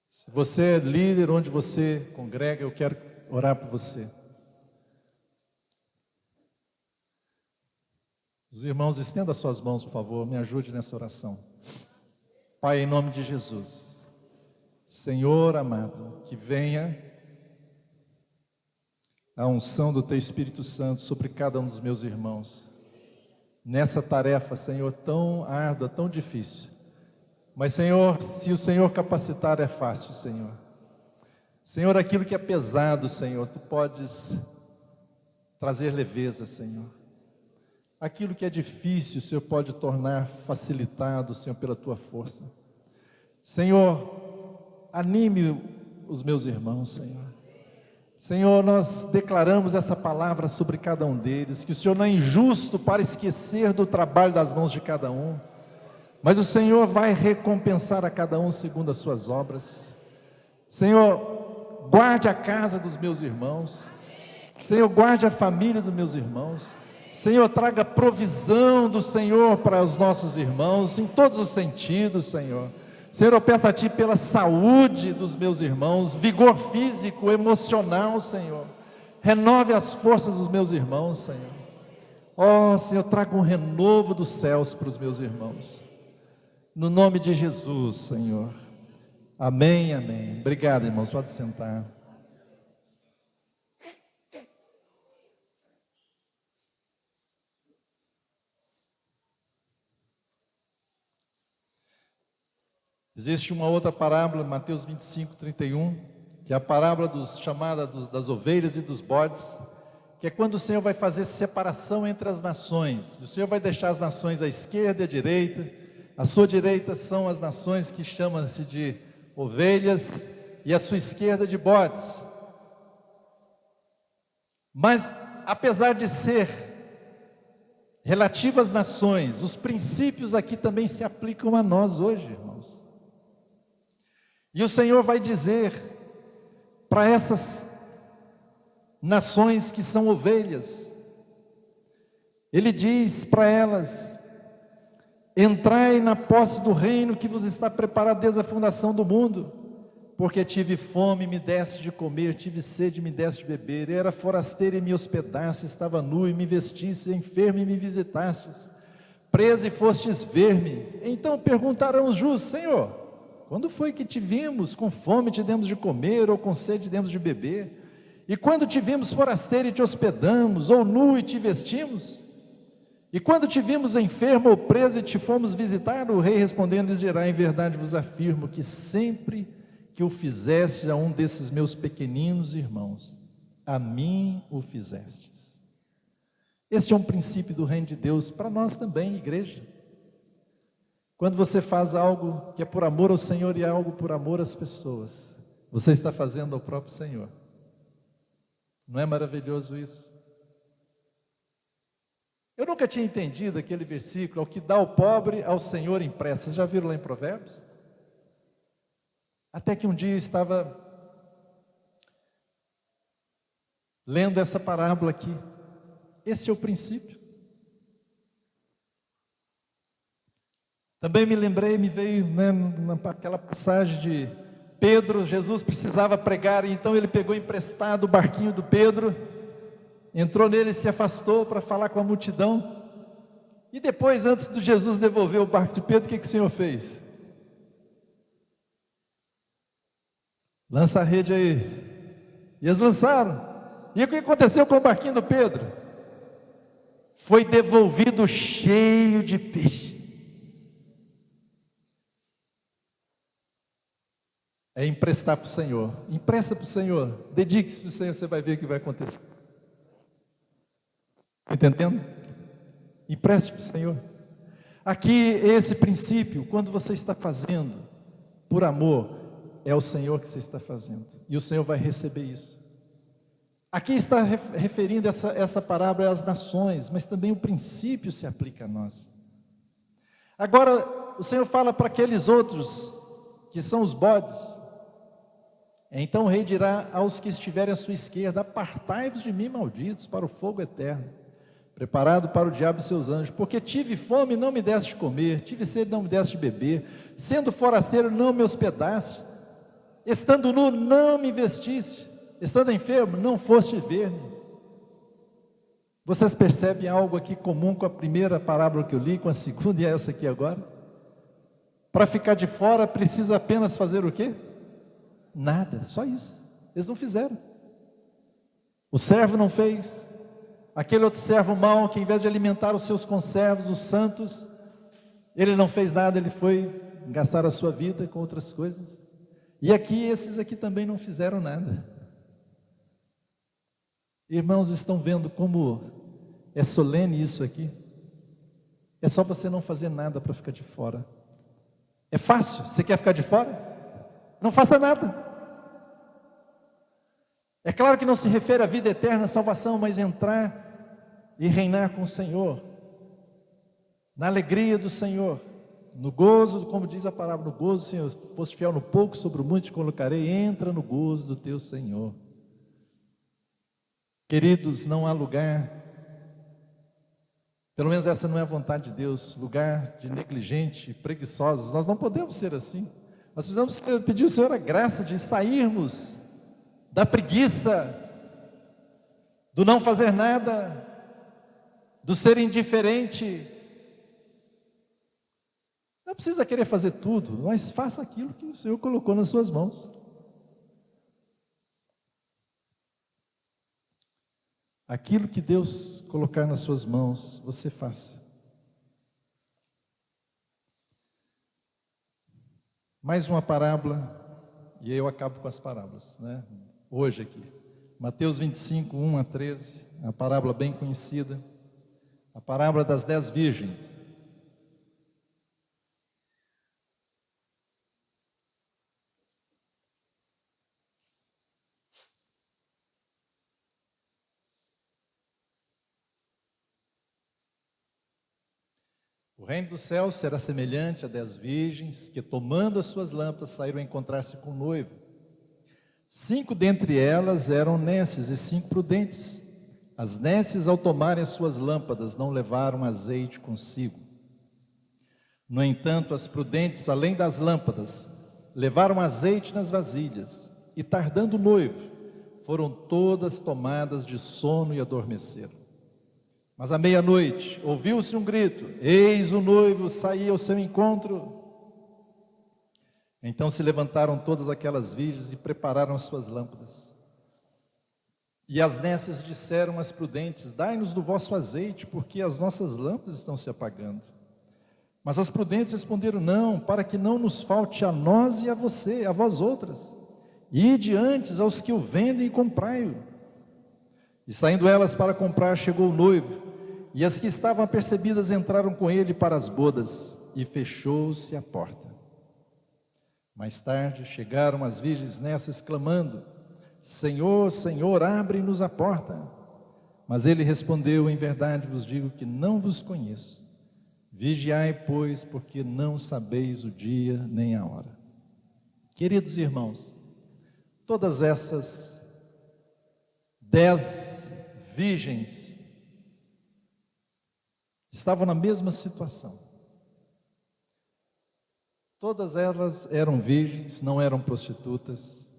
Se você é líder onde você congrega, eu quero orar por você. Os irmãos, estenda suas mãos, por favor, me ajude nessa oração. Pai, em nome de Jesus, Senhor amado, que venha a unção do Teu Espírito Santo sobre cada um dos meus irmãos, nessa tarefa, Senhor, tão árdua, tão difícil. Mas, Senhor, se o Senhor capacitar, é fácil, Senhor. Senhor, aquilo que é pesado, Senhor, Tu podes trazer leveza, Senhor. Aquilo que é difícil, o Senhor pode tornar facilitado, Senhor, pela Tua força. Senhor, anime os meus irmãos, Senhor. Senhor, nós declaramos essa palavra sobre cada um deles, que o Senhor não é injusto para esquecer do trabalho das mãos de cada um, mas o Senhor vai recompensar a cada um segundo as suas obras. Senhor, guarde a casa dos meus irmãos. Senhor, guarde a família dos meus irmãos. Senhor, traga provisão do Senhor para os nossos irmãos, em todos os sentidos, Senhor. Senhor, eu peço a Ti pela saúde dos meus irmãos, vigor físico, emocional, Senhor. Renove as forças dos meus irmãos, Senhor. Ó, Senhor, traga um renovo dos céus para os meus irmãos. No nome de Jesus, Senhor. Amém, amém. Obrigado, irmãos, pode sentar. Existe uma outra parábola, Mateus 25, 31, que é a parábola chamada das ovelhas e dos bodes, que é quando o Senhor vai fazer separação entre as nações. O Senhor vai deixar as nações à esquerda e à direita. À sua direita são as nações que chamam-se de ovelhas, e à sua esquerda de bodes. Mas, apesar de ser relativo às nações, os princípios aqui também se aplicam a nós hoje, irmãos. E o Senhor vai dizer para essas nações que são ovelhas, Ele diz para elas: entrai na posse do reino que vos está preparado desde a fundação do mundo, porque tive fome e me deste de comer, tive sede e me deste de beber, era forasteiro e me hospedaste, estava nu e me vestiste, enfermo e me visitastes, preso e fostes ver-me. Então perguntarão os justos: Senhor, quando foi que te vimos com fome e te demos de comer, ou com sede e te demos de beber? E quando te vimos forasteiro e te hospedamos, ou nu e te vestimos? E quando te vimos enfermo ou preso e te fomos visitar? O rei respondendo lhes dirá: em verdade vos afirmo que sempre que o fizeste a um desses meus pequeninos irmãos, a mim o fizestes. Este é um princípio do reino de Deus para nós também, igreja. Quando você faz algo que é por amor ao Senhor e algo por amor às pessoas, você está fazendo ao próprio Senhor. Não é maravilhoso isso? Eu nunca tinha entendido aquele versículo: ao que dá o pobre, ao Senhor empresta. Vocês já viram lá em Provérbios? Até que um dia eu estava lendo essa parábola aqui. Esse é o princípio. Também me lembrei, me veio naquela passagem de Pedro. Jesus precisava pregar, e então ele pegou emprestado o barquinho do Pedro, entrou nele e se afastou para falar com a multidão. E depois, antes de Jesus devolver o barco de Pedro, o que o Senhor fez? Lança a rede aí. E eles lançaram. E o que aconteceu com o barquinho do Pedro? Foi devolvido cheio de peixe. é emprestar para o Senhor. Empresta para o Senhor, dedique-se para o Senhor, você vai ver o que vai acontecer. Entendendo? Empreste para o Senhor. Aqui, esse princípio, quando você está fazendo por amor, é o Senhor que você está fazendo, e o Senhor vai receber isso. Aqui está referindo essa parábola às nações, mas também o princípio se aplica a nós. Agora, o Senhor fala para aqueles outros, que são os bodes. Então o rei dirá aos que estiverem à sua esquerda: apartai-vos de mim, malditos, para o fogo eterno, preparado para o diabo e seus anjos, porque tive fome e não me deste de comer, tive sede e não me deste de beber, sendo forasteiro não me hospedaste, estando nu não me vestiste, estando enfermo não foste ver-me. Vocês percebem algo aqui comum com a primeira parábola que eu li, com a segunda e essa aqui agora? Para ficar de fora precisa apenas fazer o quê? Nada, só isso. Eles não fizeram. O servo não fez. Aquele outro servo mau, que em vez de alimentar os seus conservos, os santos, ele não fez nada, ele foi gastar a sua vida com outras coisas. E aqui, esses aqui também não fizeram nada. Irmãos, estão vendo como é solene isso aqui? É só você não fazer nada para ficar de fora. É fácil. Você quer ficar de fora? Não faça nada. É claro que não se refere à vida eterna, à salvação, mas entrar e reinar com o Senhor, na alegria do Senhor, no gozo, como diz a palavra, no gozo do Senhor. Foste fiel no pouco, sobre o muito te colocarei. Entra no gozo do teu Senhor. Queridos, não há lugar, pelo menos essa não é a vontade de Deus, lugar de negligente e preguiçosos. Nós não podemos ser assim. Nós precisamos pedir ao Senhor a graça de sairmos da preguiça, do não fazer nada, do ser indiferente. Não precisa querer fazer tudo, mas faça aquilo que o Senhor colocou nas suas mãos. Aquilo que Deus colocar nas suas mãos, você faça. Mais uma parábola, e aí eu acabo com as parábolas, né? Hoje aqui, Mateus 25, 1 a 13, uma parábola bem conhecida, a parábola das 10 virgens. O reino dos céus será semelhante a 10 virgens que, tomando as suas lâmpadas, saíram a encontrar-se com o noivo. 5 dentre elas eram nécias e 5 prudentes. As nécias, ao tomarem as suas lâmpadas, não levaram azeite consigo. No entanto, as prudentes, além das lâmpadas, levaram azeite nas vasilhas, e tardando o noivo, foram todas tomadas de sono e adormeceram. Mas à meia-noite, ouviu-se um grito: eis o noivo, saía ao seu encontro. Então se levantaram todas aquelas virgens e prepararam as suas lâmpadas. E as nécias disseram às prudentes: dai-nos do vosso azeite, porque as nossas lâmpadas estão se apagando. Mas as prudentes responderam: não, para que não nos falte a nós e a você, a vós outras. Ide antes aos que o vendem e comprai-o. E saindo elas para comprar, chegou o noivo, e as que estavam apercebidas entraram com ele para as bodas, e fechou-se a porta. Mais tarde chegaram as virgens nécias, clamando: Senhor, Senhor, abre-nos a porta. Mas ele respondeu: em verdade vos digo que não vos conheço. Vigiai, pois, porque não sabeis o dia nem a hora. Queridos irmãos, todas essas 10 virgens estavam na mesma situação. Todas elas eram virgens, não eram prostitutas.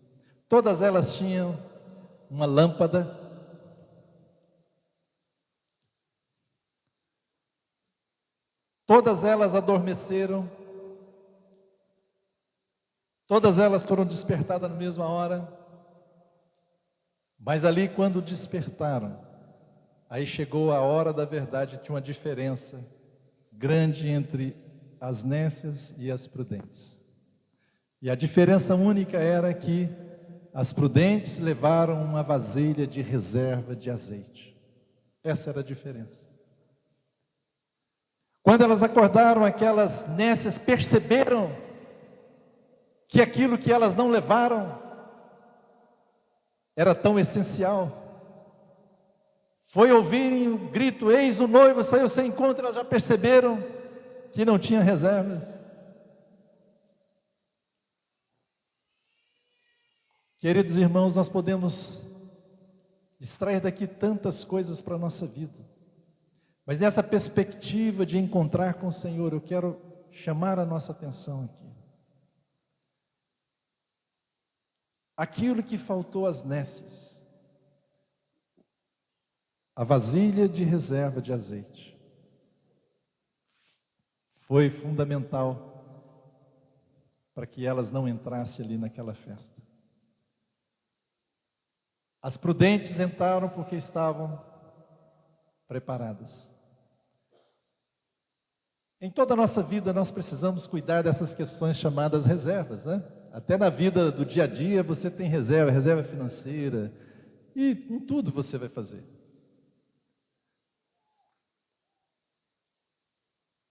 Todas elas tinham uma lâmpada. Todas elas adormeceram. Todas elas foram despertadas na mesma hora. Mas ali, quando despertaram, aí chegou a hora da verdade. Tinha uma diferença grande entre as nécias e as prudentes. E a diferença única era que as prudentes levaram uma vasilha de reserva de azeite. Essa era a diferença. Quando elas acordaram, aquelas nécias perceberam que aquilo que elas não levaram era tão essencial. Foi ouvirem o grito, eis o noivo, saiu sem encontro, elas já perceberam que não tinha reservas. Queridos irmãos, nós podemos extrair daqui tantas coisas para a nossa vida, mas nessa perspectiva de encontrar com o Senhor, eu quero chamar a nossa atenção aqui. Aquilo que faltou às nécias, a vasilha de reserva de azeite, foi fundamental para que elas não entrassem ali naquela festa. As prudentes entraram porque estavam preparadas. Em toda a nossa vida nós precisamos cuidar dessas questões chamadas reservas, né? Até na vida do dia a dia você tem reserva, reserva financeira, e em tudo você vai fazer.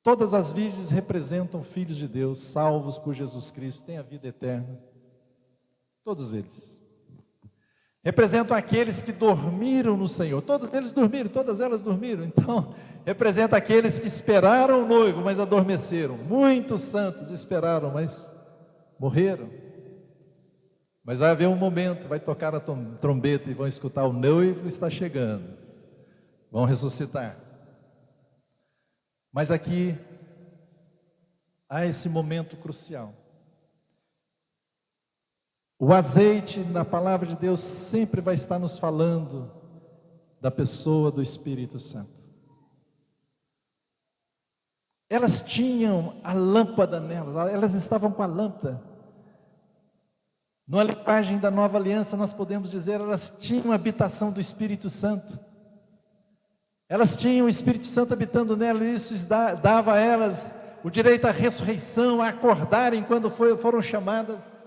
Todas as virgens representam filhos de Deus, salvos por Jesus Cristo, têm a vida eterna. Todos eles. Representam aqueles que dormiram no Senhor. Todos eles dormiram, todas elas dormiram. Então, representa aqueles que esperaram o noivo, mas adormeceram. Muitos santos esperaram, mas morreram. Mas vai haver um momento, vai tocar a trombeta e vão escutar: o noivo está chegando. Vão ressuscitar. Mas aqui há esse momento crucial. O azeite, na palavra de Deus, sempre vai estar nos falando da pessoa do Espírito Santo. Elas tinham a lâmpada nelas, elas estavam com a lâmpada. Na linguagem da Nova Aliança, nós podemos dizer, elas tinham a habitação do Espírito Santo. Elas tinham o Espírito Santo habitando nelas, e isso dava a elas o direito à ressurreição, a acordarem quando foram chamadas.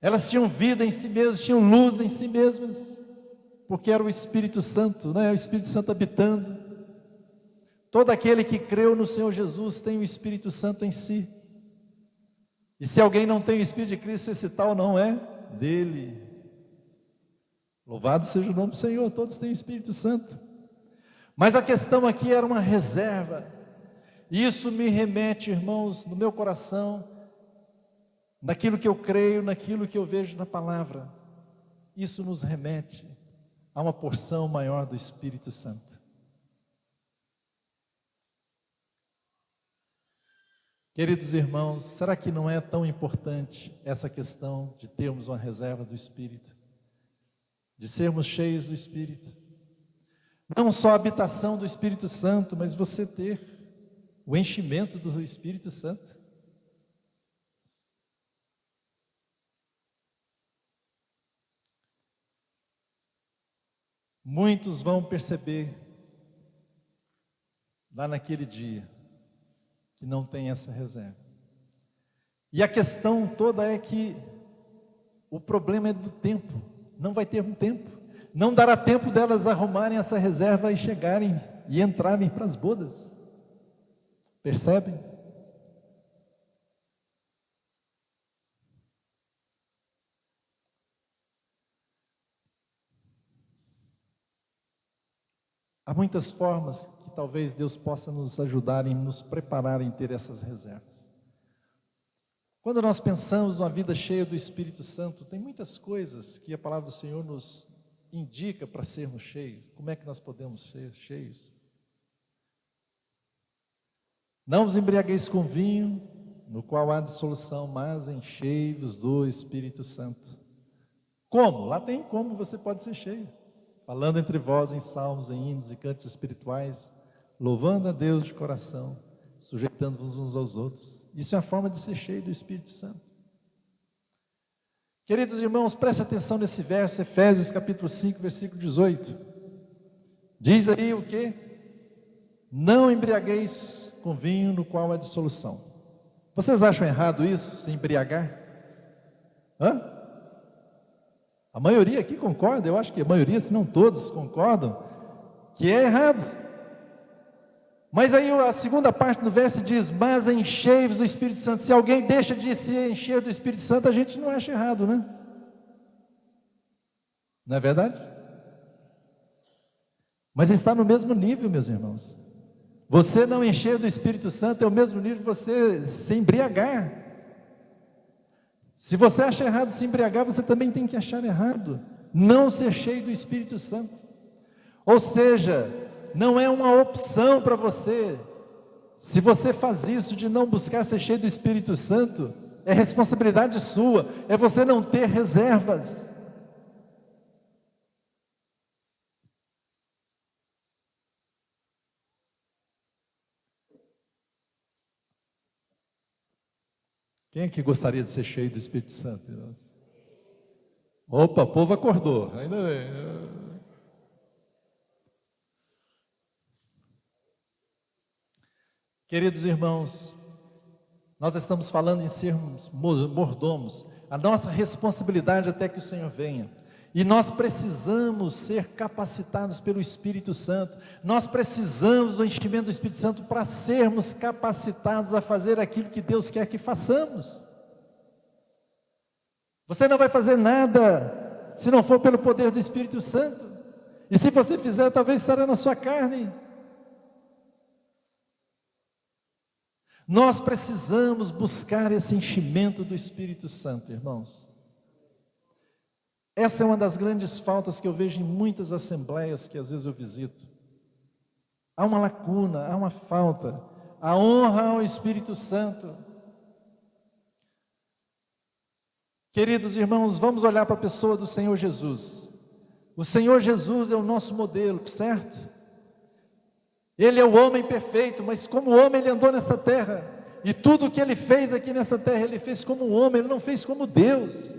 Elas tinham vida em si mesmas, tinham luz em si mesmas, porque era o Espírito Santo, né? O Espírito Santo habitando. Todo aquele que creu no Senhor Jesus tem o Espírito Santo em si. E se alguém não tem o Espírito de Cristo, esse tal não é dele. Louvado seja o nome do Senhor, todos têm o Espírito Santo. Mas a questão aqui era uma reserva. Isso me remete, irmãos, no meu coração, naquilo que eu creio, naquilo que eu vejo na palavra. Isso nos remete a uma porção maior do Espírito Santo. Queridos irmãos, será que não é tão importante essa questão de termos uma reserva do Espírito? De sermos cheios do Espírito? Não só a habitação do Espírito Santo, mas você ter o enchimento do Espírito Santo. Muitos vão perceber lá naquele dia que não tem essa reserva. E a questão toda é que o problema é do tempo. Não vai ter um tempo. Não dará tempo delas arrumarem essa reserva e chegarem e entrarem para as bodas. Percebem? Há muitas formas que talvez Deus possa nos ajudar em nos preparar em ter essas reservas. Quando nós pensamos numa vida cheia do Espírito Santo, tem muitas coisas que a palavra do Senhor nos indica para sermos cheios. Como é que nós podemos ser cheios? Não vos embriagueis com vinho, no qual há dissolução, mas enchei-vos do Espírito Santo. Como? Lá tem como você pode ser cheio. Falando entre vós em salmos, em hinos e cantos espirituais, louvando a Deus de coração, sujeitando-vos uns aos outros. Isso é a forma de ser cheio do Espírito Santo. Queridos irmãos, preste atenção nesse verso, Efésios capítulo 5, versículo 18. Diz aí o quê? Não embriagueis com vinho no qual há dissolução. Vocês acham errado isso, se embriagar? Hã? A maioria aqui concorda, eu acho que a maioria, se não todos, concordam que é errado. Mas aí a segunda parte do verso diz: mas enchei-vos do Espírito Santo. Se alguém deixa de se encher do Espírito Santo, a gente não acha errado, né? Não é verdade? Mas está no mesmo nível, meus irmãos. Você não encher do Espírito Santo é o mesmo nível de você se embriagar. Se você acha errado se embriagar, você também tem que achar errado não ser cheio do Espírito Santo. Ou seja, não é uma opção para você. Se você faz isso de não buscar ser cheio do Espírito Santo, é responsabilidade sua, é você não ter reservas. Quem é que gostaria de ser cheio do Espírito Santo? Opa, o povo acordou, ainda bem. Queridos irmãos, nós estamos falando em sermos mordomos, a nossa responsabilidade até que o Senhor venha, e nós precisamos ser capacitados pelo Espírito Santo, nós precisamos do enchimento do Espírito Santo para sermos capacitados a fazer aquilo que Deus quer que façamos. Você não vai fazer nada se não for pelo poder do Espírito Santo, e se você fizer, talvez estará na sua carne. Nós precisamos buscar esse enchimento do Espírito Santo, irmãos. Essa é uma das grandes faltas que eu vejo em muitas assembleias que às vezes eu visito. Há uma lacuna, há uma falta. A honra ao Espírito Santo. Queridos irmãos, vamos olhar para a pessoa do Senhor Jesus. O Senhor Jesus é o nosso modelo, certo? Ele é o homem perfeito, mas como homem ele andou nessa terra, e tudo o que ele fez aqui nessa terra, ele fez como um homem, ele não fez como Deus,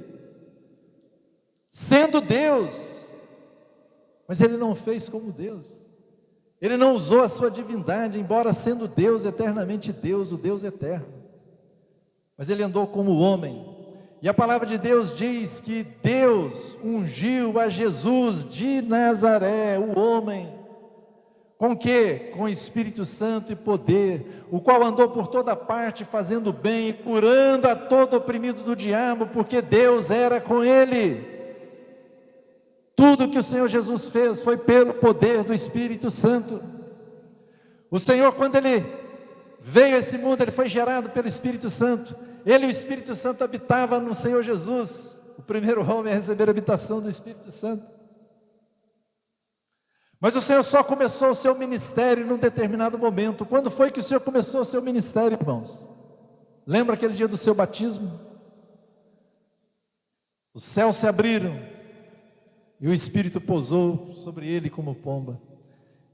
sendo Deus, mas ele não fez como Deus, ele não usou a sua divindade, embora sendo Deus, eternamente Deus, o Deus eterno, mas ele andou como homem, e a palavra de Deus diz que Deus ungiu a Jesus de Nazaré, o homem, com que? Com Espírito Santo e poder, o qual andou por toda parte fazendo bem, curando a todo oprimido do diabo, porque Deus era com ele. Tudo que o Senhor Jesus fez foi pelo poder do Espírito Santo. O Senhor, quando ele veio a esse mundo, ele foi gerado pelo Espírito Santo. Ele e o Espírito Santo habitava no Senhor Jesus, o primeiro homem a receber a habitação do Espírito Santo. Mas o Senhor só começou o seu ministério num determinado momento. Quando foi que o Senhor começou o seu ministério, irmãos? Lembra aquele dia do seu batismo? Os céus se abriram e o Espírito pousou sobre ele como pomba.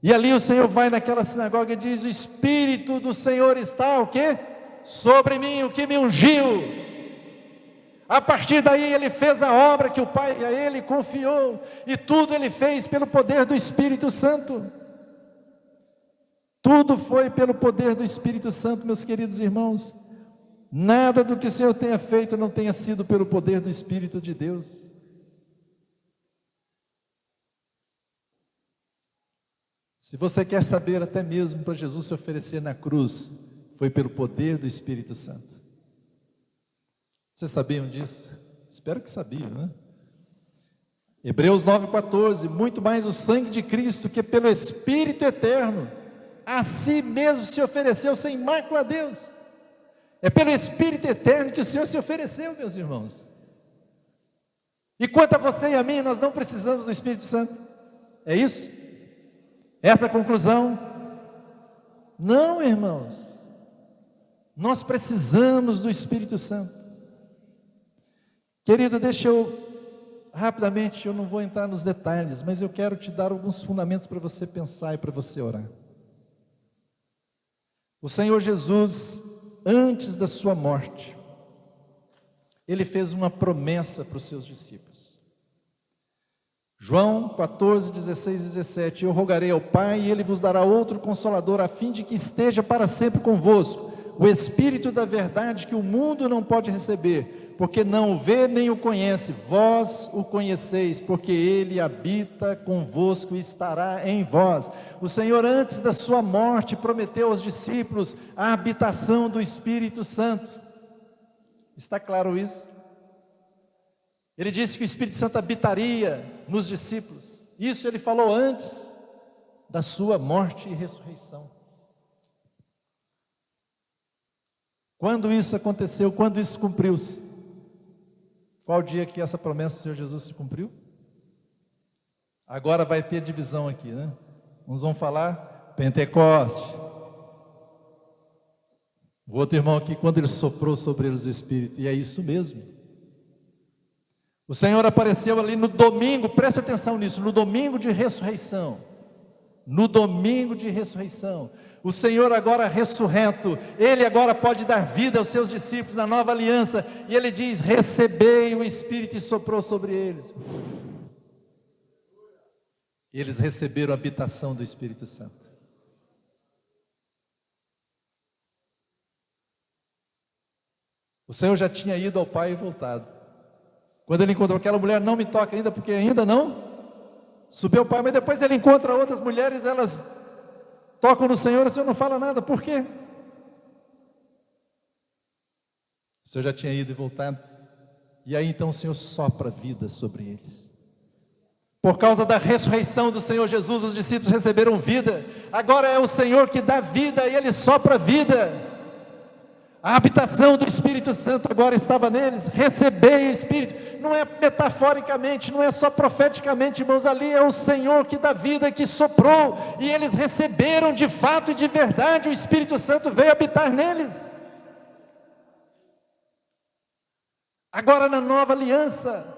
E ali o Senhor vai naquela sinagoga e diz: o Espírito do Senhor está o quê? Sobre mim, o que me ungiu. A partir daí ele fez a obra que o Pai a ele confiou, e tudo ele fez pelo poder do Espírito Santo. Tudo foi pelo poder do Espírito Santo, meus queridos irmãos. Nada do que o Senhor tenha feito não tenha sido pelo poder do Espírito de Deus. Se você quer saber, até mesmo para Jesus se oferecer na cruz, foi pelo poder do Espírito Santo. Vocês sabiam disso? Espero que sabiam, né? Hebreus 9,14, muito mais o sangue de Cristo, que pelo Espírito eterno, a si mesmo se ofereceu sem mácula a Deus. É pelo Espírito eterno que o Senhor se ofereceu, meus irmãos. E quanto a você e a mim, nós não precisamos do Espírito Santo. É isso? Essa é a conclusão? Não, irmãos. Nós precisamos do Espírito Santo. Querido, deixa eu, rapidamente, eu não vou entrar nos detalhes, mas eu quero te dar alguns fundamentos para você pensar e para você orar. O Senhor Jesus, antes da sua morte, Ele fez uma promessa para os seus discípulos. João 14, 16 e 17, eu rogarei ao Pai e Ele vos dará outro Consolador, a fim de que esteja para sempre convosco, o Espírito da verdade que o mundo não pode receber, porque não o vê nem o conhece. Vós o conheceis, porque ele habita convosco e estará em vós. O Senhor, antes da sua morte, prometeu aos discípulos a habitação do Espírito Santo. Está claro isso? Ele disse que o Espírito Santo habitaria nos discípulos. Isso ele falou antes da sua morte e ressurreição. Quando isso aconteceu? Quando isso cumpriu-se? Qual dia que essa promessa do Senhor Jesus se cumpriu? Agora vai ter divisão aqui, né? Uns vão falar Pentecoste. O outro irmão aqui, quando ele soprou sobre eles o Espírito. E é isso mesmo. O Senhor apareceu ali no domingo, preste atenção nisso, no domingo de ressurreição. No domingo de ressurreição. O Senhor agora ressurreto, Ele agora pode dar vida aos seus discípulos na nova aliança, e Ele diz: recebei o Espírito, e soprou sobre eles. Eles receberam a habitação do Espírito Santo. O Senhor já tinha ido ao Pai e voltado. Quando Ele encontrou aquela mulher, não me toca ainda, porque ainda não subiu ao Pai, mas depois Ele encontra outras mulheres, elas tocam no Senhor, o Senhor não fala nada. Por quê? O Senhor já tinha ido e voltado. E aí então o Senhor sopra vida sobre eles. Por causa da ressurreição do Senhor Jesus, os discípulos receberam vida. Agora é o Senhor que dá vida e Ele sopra vida. A habitação do Espírito Santo agora estava neles. Recebei o Espírito. Não é metaforicamente, não é só profeticamente, irmãos. Ali é o Senhor que dá vida, que soprou. E eles receberam de fato e de verdade. O Espírito Santo veio habitar neles. Agora na nova aliança,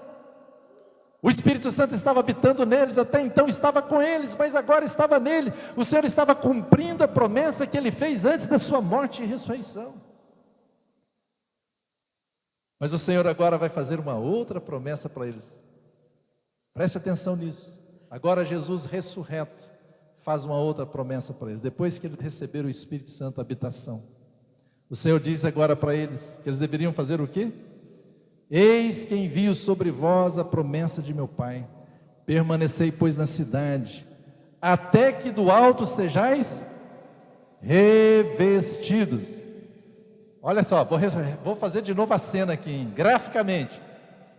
o Espírito Santo estava habitando neles. Até então estava com eles, mas agora estava nele. O Senhor estava cumprindo a promessa que Ele fez antes da sua morte e ressurreição. Mas o Senhor agora vai fazer uma outra promessa para eles. Preste atenção nisso. Agora Jesus ressurreto faz uma outra promessa para eles. Depois que eles receberam o Espírito Santo, a habitação, o Senhor diz agora para eles que eles deveriam fazer o quê? Eis que envio sobre vós a promessa de meu Pai. Permanecei, pois, na cidade, até que do alto sejais revestidos. Olha só, vou fazer de novo a cena aqui, graficamente.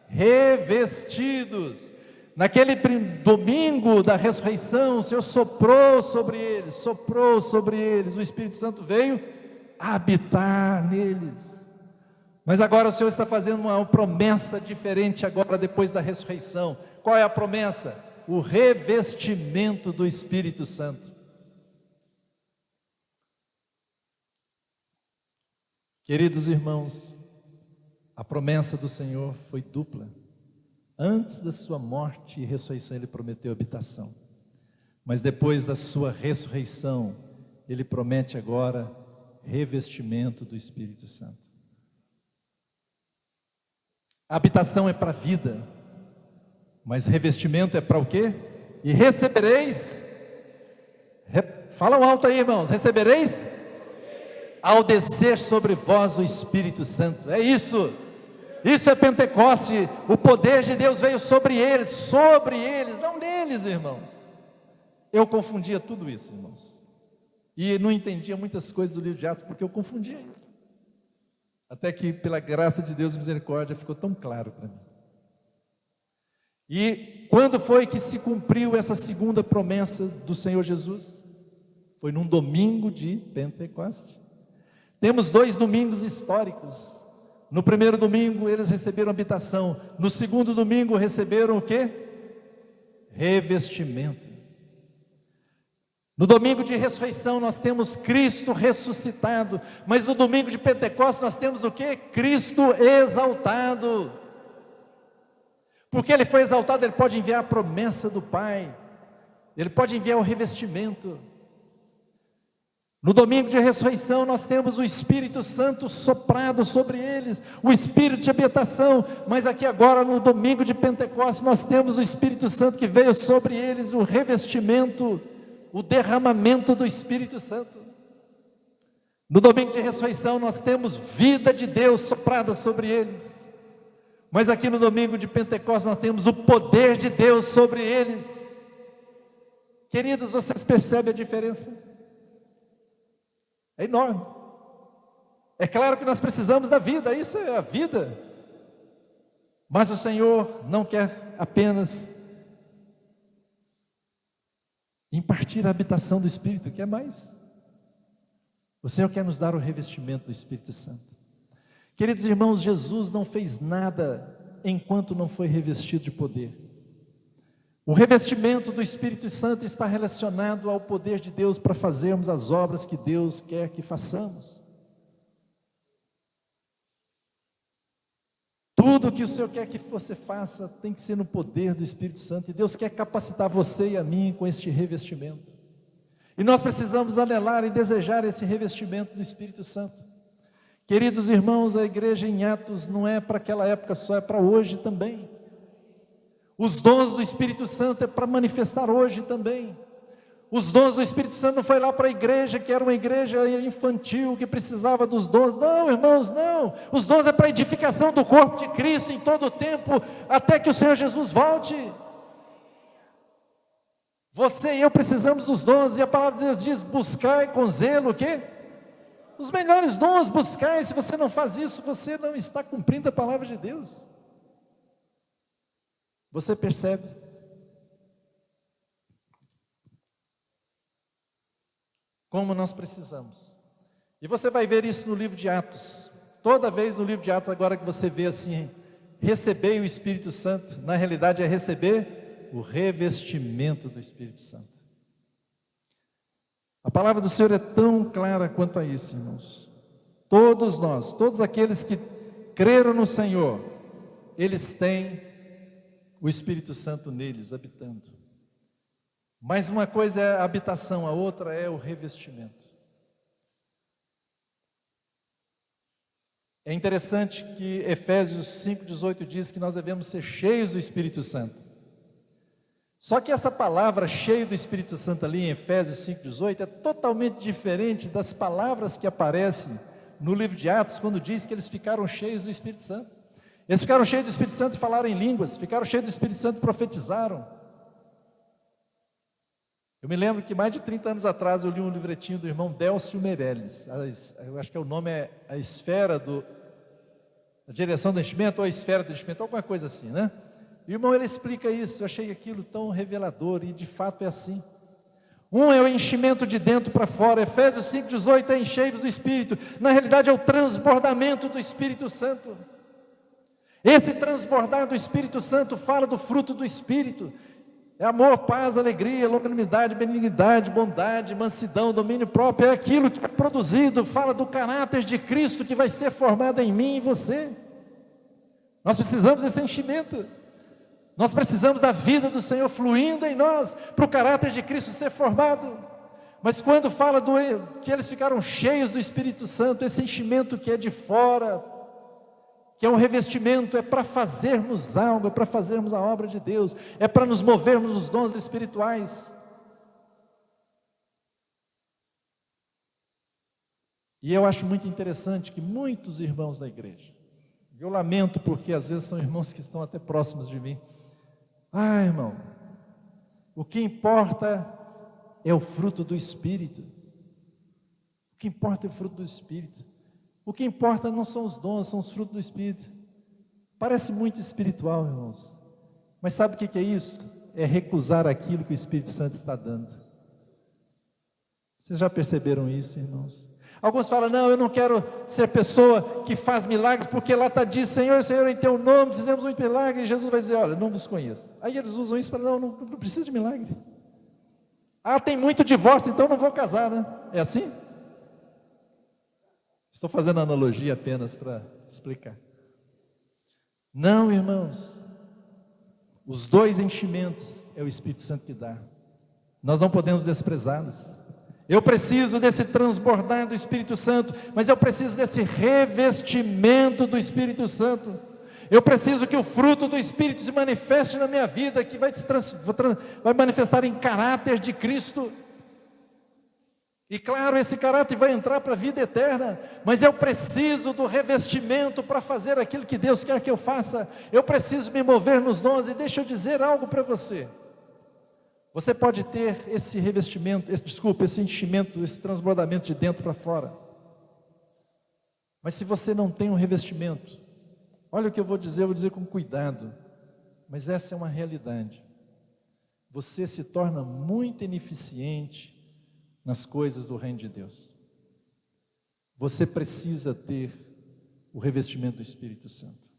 Revestidos. Naquele domingo da ressurreição, o Senhor soprou sobre eles, o Espírito Santo veio habitar neles. Mas agora o Senhor está fazendo uma promessa diferente agora, depois da ressurreição. Qual é a promessa? O revestimento do Espírito Santo. Queridos irmãos, a promessa do Senhor foi dupla. Antes da sua morte e ressurreição, Ele prometeu habitação. Mas depois da sua ressurreição, Ele promete agora revestimento do Espírito Santo. A habitação é para a vida, mas revestimento é para o quê? E recebereis, falam alto aí, irmãos, recebereis ao descer sobre vós o Espírito Santo. É isso. Isso é Pentecoste. O poder de Deus veio sobre eles, não neles, irmãos. Eu confundia tudo isso, irmãos, e não entendia muitas coisas do livro de Atos, porque eu confundia isso. Até que, pela graça de Deus e misericórdia, ficou tão claro para mim. E quando foi que se cumpriu essa segunda promessa do Senhor Jesus? Foi num domingo de Pentecoste. Temos 2 domingos históricos. No primeiro domingo eles receberam habitação. No segundo domingo receberam o quê? Revestimento. No domingo de ressurreição nós temos Cristo ressuscitado. Mas no domingo de Pentecostes nós temos o quê? Cristo exaltado. Porque Ele foi exaltado, Ele pode enviar a promessa do Pai. Ele pode enviar o revestimento. No domingo de ressurreição nós temos o Espírito Santo soprado sobre eles, o Espírito de habitação. Mas aqui agora no domingo de Pentecostes nós temos o Espírito Santo que veio sobre eles, o revestimento, o derramamento do Espírito Santo. No domingo de ressurreição nós temos vida de Deus soprada sobre eles. Mas aqui no domingo de Pentecostes nós temos o poder de Deus sobre eles. Queridos, vocês percebem a diferença? É enorme. É claro que nós precisamos da vida, isso é a vida. Mas o Senhor não quer apenas impartir a habitação do Espírito, quer mais. O Senhor quer nos dar o revestimento do Espírito Santo. Queridos irmãos, Jesus não fez nada enquanto não foi revestido de poder. O revestimento do Espírito Santo está relacionado ao poder de Deus para fazermos as obras que Deus quer que façamos. Tudo que o Senhor quer que você faça tem que ser no poder do Espírito Santo. E Deus quer capacitar você e a mim com este revestimento. E nós precisamos anelar e desejar esse revestimento do Espírito Santo. Queridos irmãos, a igreja em Atos não é para aquela época só, é para hoje também. Os dons do Espírito Santo é para manifestar hoje também. Os dons do Espírito Santo não foi lá para a igreja, que era uma igreja infantil, que precisava dos dons. Não, irmãos, não. Os dons é para a edificação do corpo de Cristo em todo o tempo, até que o Senhor Jesus volte. Você e eu precisamos dos dons, e a palavra de Deus diz, buscai com zelo o quê? Os melhores dons, buscai. Se você não faz isso, você não está cumprindo a palavra de Deus. Você percebe? Como nós precisamos. E você vai ver isso no livro de Atos. Toda vez no livro de Atos, agora que você vê assim, receber o Espírito Santo, na realidade é receber o revestimento do Espírito Santo. A palavra do Senhor é tão clara quanto a isso, irmãos. Todos nós, todos aqueles que creram no Senhor, eles têm o Espírito Santo neles, habitando. Mas uma coisa é a habitação, a outra é o revestimento. É interessante que Efésios 5,18 diz que nós devemos ser cheios do Espírito Santo. Só que essa palavra cheio do Espírito Santo ali em Efésios 5,18 é totalmente diferente das palavras que aparecem no livro de Atos, quando diz que eles ficaram cheios do Espírito Santo. Eles ficaram cheios do Espírito Santo e falaram em línguas, ficaram cheios do Espírito Santo e profetizaram. Eu me lembro que mais de 30 anos atrás eu li um livretinho do irmão Délcio Meirelles, eu acho que o nome é a esfera a direção do enchimento, ou a esfera do enchimento, alguma coisa assim, né? E o irmão, ele explica isso, eu achei aquilo tão revelador, e de fato é assim. Um é o enchimento de dentro para fora, Efésios 5,18 é enchei-vos do Espírito, na realidade é o transbordamento do Espírito Santo. Esse transbordar do Espírito Santo fala do fruto do Espírito, é amor, paz, alegria, longanimidade, benignidade, bondade, mansidão, domínio próprio, é aquilo que é produzido, fala do caráter de Cristo que vai ser formado em mim e em você. Nós precisamos desse enchimento. Nós precisamos da vida do Senhor fluindo em nós, para o caráter de Cristo ser formado. Mas quando fala que eles ficaram cheios do Espírito Santo, esse enchimento que é de fora, que é um revestimento, é para fazermos algo, é para fazermos a obra de Deus, é para nos movermos nos dons espirituais. E eu acho muito interessante que muitos irmãos da igreja, eu lamento porque às vezes são irmãos que estão até próximos de mim, irmão, o que importa é o fruto do Espírito. O que importa é o fruto do Espírito. O que importa não são os dons, são os frutos do Espírito. Parece muito espiritual, irmãos. Mas sabe o que é isso? É recusar aquilo que o Espírito Santo está dando. Vocês já perceberam isso, irmãos? Alguns falam, não, eu não quero ser pessoa que faz milagres, porque lá está diz, Senhor, em teu nome fizemos um milagre, e Jesus vai dizer, olha, não vos conheço. Aí eles usam isso para, não precisa de milagre. Tem muito divórcio, então não vou casar, né? É assim? Estou fazendo analogia apenas para explicar. Não, irmãos, os dois enchimentos é o Espírito Santo que dá. Nós não podemos desprezá-los. Eu preciso desse transbordar do Espírito Santo, mas eu preciso desse revestimento do Espírito Santo. Eu preciso que o fruto do Espírito se manifeste na minha vida, que vai manifestar em caráter de Cristo. E claro, esse caráter vai entrar para a vida eterna, mas eu preciso do revestimento para fazer aquilo que Deus quer que eu faça. Eu preciso me mover nos dons. E deixa eu dizer algo para você. Você pode ter esse revestimento, esse enchimento, esse transbordamento de dentro para fora. Mas se você não tem um revestimento, olha o que eu vou dizer com cuidado, mas essa é uma realidade. Você se torna muito ineficiente nas coisas do reino de Deus. Você precisa ter o revestimento do Espírito Santo.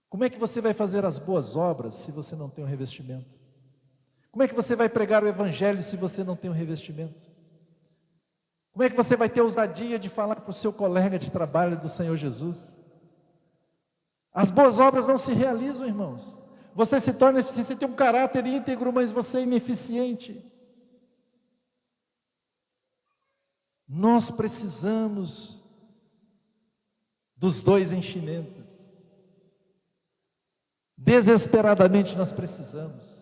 Como é que você vai fazer as boas obras se você não tem o revestimento? Como é que você vai pregar o Evangelho se você não tem o revestimento? Como é que você vai ter ousadia de falar para o seu colega de trabalho do Senhor Jesus? As boas obras não se realizam, irmãos. Você se torna eficiente, você tem um caráter íntegro, mas você é ineficiente. Nós precisamos dos dois enchimentos. Desesperadamente nós precisamos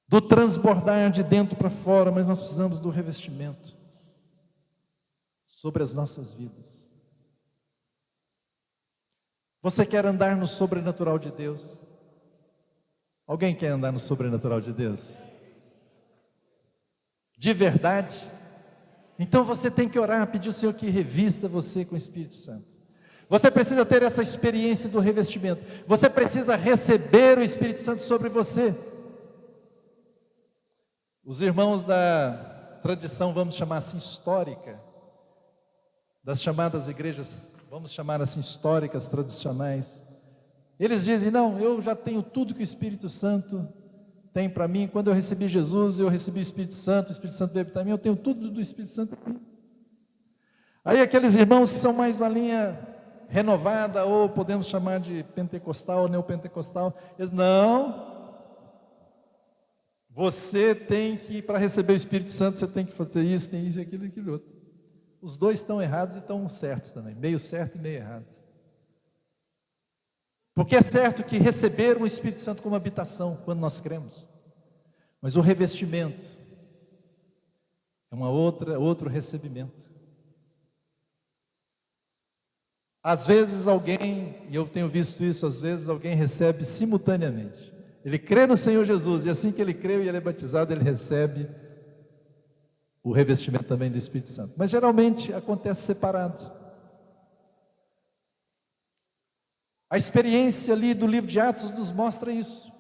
do transbordar de dentro para fora, mas nós precisamos do revestimento sobre as nossas vidas. Você quer andar no sobrenatural de Deus? Alguém quer andar no sobrenatural de Deus? De verdade? Então você tem que orar, pedir ao Senhor que revista você com o Espírito Santo. Você precisa ter essa experiência do revestimento. Você precisa receber o Espírito Santo sobre você. Os irmãos da tradição, vamos chamar assim, histórica, das chamadas igrejas, vamos chamar assim, históricas, tradicionais, eles dizem, não, eu já tenho tudo que o Espírito Santo tem para mim. Quando eu recebi Jesus, eu recebi o Espírito Santo veio habitar em mim, eu tenho tudo do Espírito Santo em mim. Aí aqueles irmãos que são mais na linha renovada, ou podemos chamar de pentecostal ou neopentecostal, eles, não, você tem que, para receber o Espírito Santo, você tem que fazer isso, tem isso, aquilo e aquilo outro. Os dois estão errados e estão certos também, meio certo e meio errado. Porque é certo que receber o Espírito Santo como habitação, quando nós cremos, mas o revestimento é outro recebimento. Às vezes alguém, e eu tenho visto isso, às vezes alguém recebe simultaneamente. Ele crê no Senhor Jesus, e assim que ele crê e ele é batizado, ele recebe o revestimento também do Espírito Santo. Mas geralmente acontece separado. A experiência ali do livro de Atos nos mostra isso.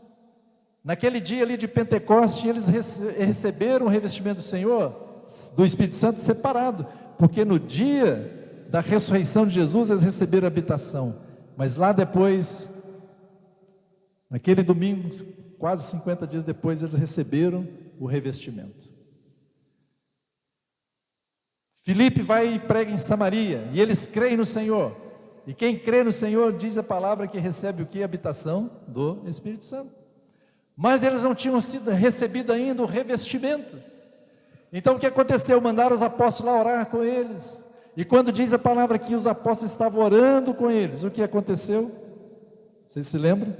Naquele dia ali de Pentecoste, eles receberam o revestimento do Senhor, do Espírito Santo separado, porque no dia da ressurreição de Jesus, eles receberam habitação. Mas lá depois, naquele domingo, quase 50 dias depois, eles receberam o revestimento. Filipe vai e prega em Samaria, e eles creem no Senhor. E quem crê no Senhor, diz a palavra que recebe o que? Habitação do Espírito Santo. Mas eles não tinham recebido ainda o revestimento. Então o que aconteceu? Mandaram os apóstolos lá orar com eles. E quando diz a palavra que os apóstolos estavam orando com eles, o que aconteceu? Vocês se lembram?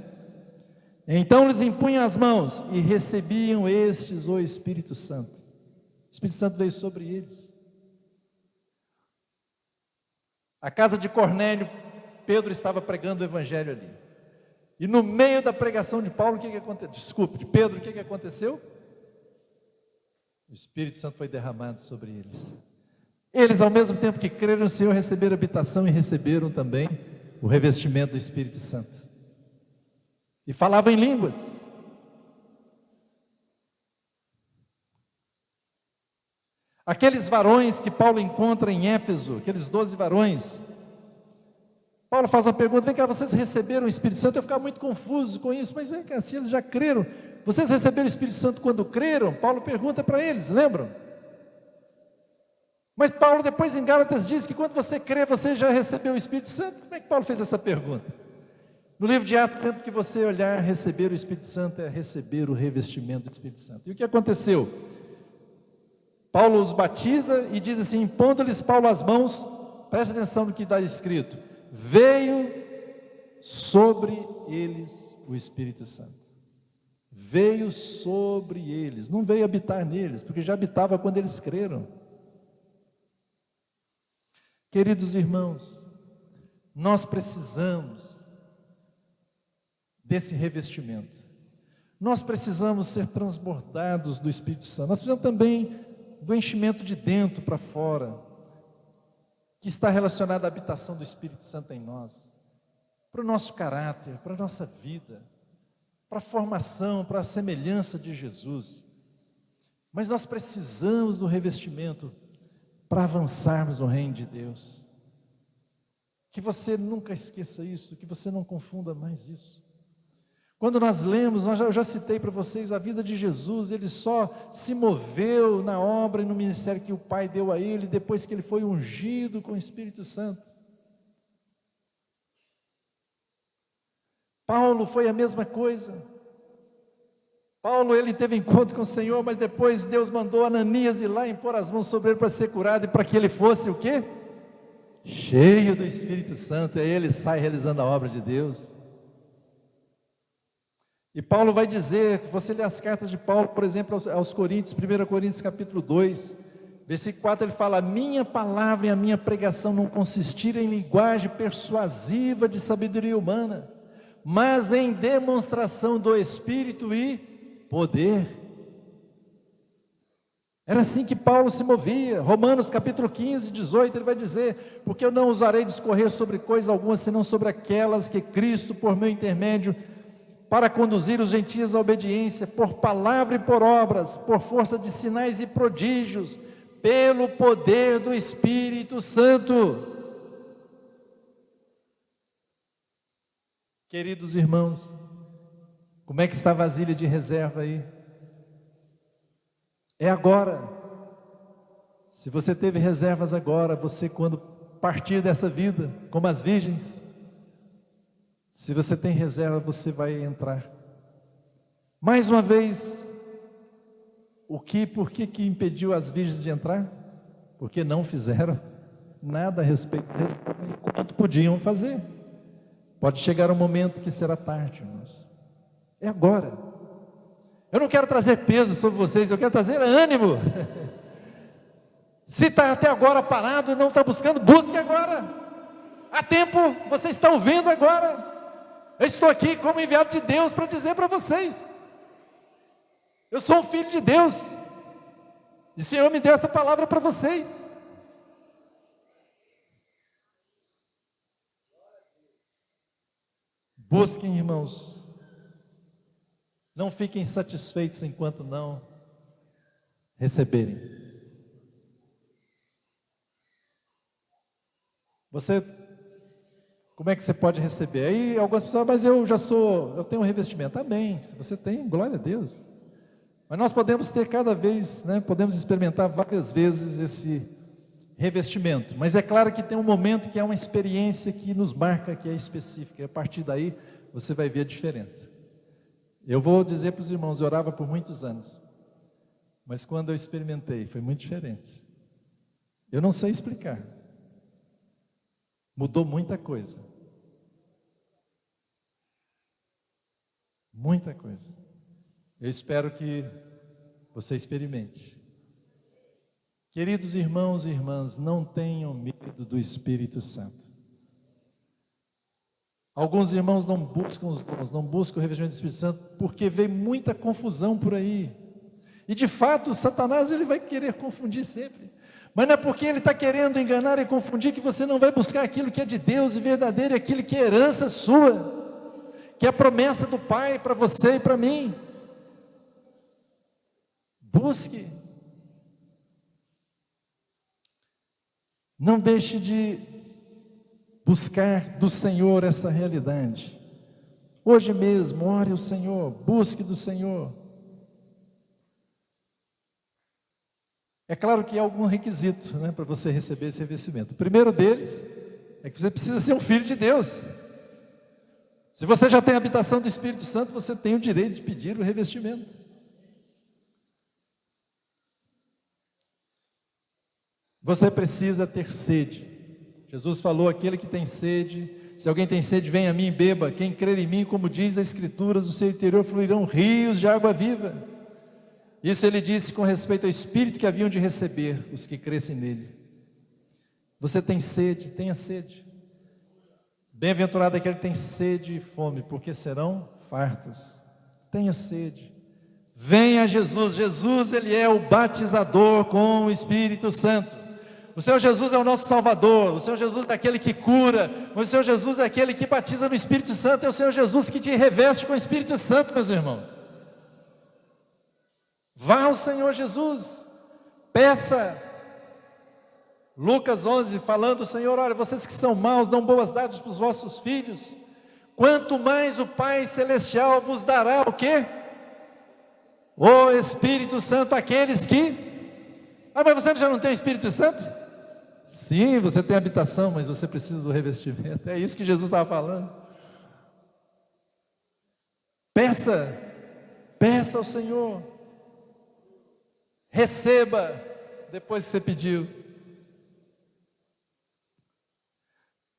Então eles impunham as mãos e recebiam estes o Espírito Santo. O Espírito Santo veio sobre eles. A casa de Cornélio, Pedro estava pregando o Evangelho ali. E no meio da pregação de Paulo, de Pedro, o que aconteceu? O Espírito Santo foi derramado sobre eles. Eles, ao mesmo tempo que creram no Senhor, receberam habitação e receberam também o revestimento do Espírito Santo. E falavam em línguas. Aqueles varões que Paulo encontra em Éfeso, aqueles 12 varões, Paulo faz uma pergunta, vem cá, vocês receberam o Espírito Santo? Eu ficava muito confuso com isso, mas vem cá, se eles já creram, vocês receberam o Espírito Santo quando creram? Paulo pergunta para eles, lembram? Mas Paulo depois em Gálatas diz que quando você crê, você já recebeu o Espírito Santo. Como é que Paulo fez essa pergunta? No livro de Atos, tanto que você olhar, receber o Espírito Santo é receber o revestimento do Espírito Santo. E o que aconteceu? Paulo os batiza e diz assim, impondo-lhes Paulo as mãos, presta atenção no que está escrito, veio sobre eles o Espírito Santo. veio sobre eles, não veio habitar neles, porque já habitava quando eles creram. Queridos irmãos, nós precisamos desse revestimento. Nós precisamos ser transbordados do Espírito Santo. Nós precisamos também do enchimento de dentro para fora, que está relacionado à habitação do Espírito Santo em nós, para o nosso caráter, para a nossa vida, para a formação, para a semelhança de Jesus. Mas nós precisamos do revestimento para avançarmos no reino de Deus. Que você nunca esqueça isso, que você não confunda mais isso. Quando nós lemos, eu já citei para vocês a vida de Jesus, ele só se moveu na obra e no ministério que o Pai deu a ele, depois que ele foi ungido com o Espírito Santo. Paulo foi a mesma coisa. Paulo, ele teve encontro com o Senhor, mas depois Deus mandou Ananias ir lá e impor as mãos sobre ele para ser curado, e para que ele fosse o quê? Cheio do Espírito Santo, e aí ele sai realizando a obra de Deus. E Paulo vai dizer, você lê as cartas de Paulo, por exemplo, aos Coríntios, 1 Coríntios capítulo 2, versículo 4, ele fala: minha palavra e a minha pregação não consistiram em linguagem persuasiva de sabedoria humana, mas em demonstração do Espírito e poder. Era assim que Paulo se movia. Romanos capítulo 15, 18, ele vai dizer: porque eu não usarei discorrer sobre coisa alguma, senão sobre aquelas que Cristo, por meu intermédio, para conduzir os gentios à obediência, por palavra e por obras, por força de sinais e prodígios, pelo poder do Espírito Santo. Queridos irmãos, como é que está a vasilha de reserva aí? É agora. Se você teve reservas agora, você, quando partir dessa vida, como as virgens, se você tem reserva, você vai entrar. Mais uma vez, por que impediu as virgens de entrar? Porque não fizeram nada a respeito enquanto podiam fazer. Pode chegar um momento que será tarde, irmãos. É agora. Eu não quero trazer peso sobre vocês, eu quero trazer ânimo. Se está até agora parado e não está buscando, busque agora. Há tempo, você está ouvindo agora. Eu estou aqui como enviado de Deus para dizer para vocês: eu sou um filho de Deus, e o Senhor me deu essa palavra para vocês. Busquem, irmãos, não fiquem satisfeitos enquanto não receberem. Como é que você pode receber? Aí algumas pessoas, mas eu tenho um revestimento. Amém, se você tem, glória a Deus. Mas nós podemos ter cada vez, podemos experimentar várias vezes esse revestimento. Mas é claro que tem um momento que é uma experiência que nos marca, que é específica. E a partir daí, você vai ver a diferença. Eu vou dizer para os irmãos, eu orava por muitos anos. Mas quando eu experimentei, foi muito diferente. Eu não sei explicar. Mudou muita coisa. Muita coisa. Eu espero que você experimente. Queridos irmãos e irmãs, não tenham medo do Espírito Santo. Alguns irmãos não buscam os dons, não buscam o revestimento do Espírito Santo, porque vem muita confusão por aí. E de fato, Satanás ele vai querer confundir sempre. Mas não é porque ele está querendo enganar e confundir que você não vai buscar aquilo que é de Deus e verdadeiro, aquilo que é herança sua, que é a promessa do Pai para você e para mim. Busque. Não deixe de buscar do Senhor essa realidade. Hoje mesmo, ore ao Senhor, busque do Senhor. É claro que há algum requisito, para você receber esse revestimento. O primeiro deles é que você precisa ser um filho de Deus. Se você já tem a habitação do Espírito Santo, você tem o direito de pedir o revestimento. Você precisa ter sede. Jesus falou: aquele que tem sede, Se alguém tem sede, venha a mim e beba. Quem crer em mim, como diz a Escritura, do seu interior fluirão rios de água viva. Isso ele disse com respeito ao Espírito que haviam de receber os que crescem nele. Você tem sede? Tenha sede. Bem-aventurado aquele que tem sede e fome, porque serão fartos. Tenha sede. Venha a Jesus. Jesus, ele é o batizador com o Espírito Santo. O Senhor Jesus é o nosso Salvador. O Senhor Jesus é aquele que cura. O Senhor Jesus é aquele que batiza no Espírito Santo. É o Senhor Jesus que te reveste com o Espírito Santo, meus irmãos. Vá ao Senhor Jesus, peça. Lucas 11, falando: Senhor, olha, vocês que são maus, dão boas dádivas para os vossos filhos, quanto mais o Pai Celestial vos dará o quê? O Espírito Santo, aqueles que... mas você já não tem o Espírito Santo? Sim, você tem habitação, mas você precisa do revestimento. É isso que Jesus estava falando. Peça ao Senhor, receba depois que você pediu.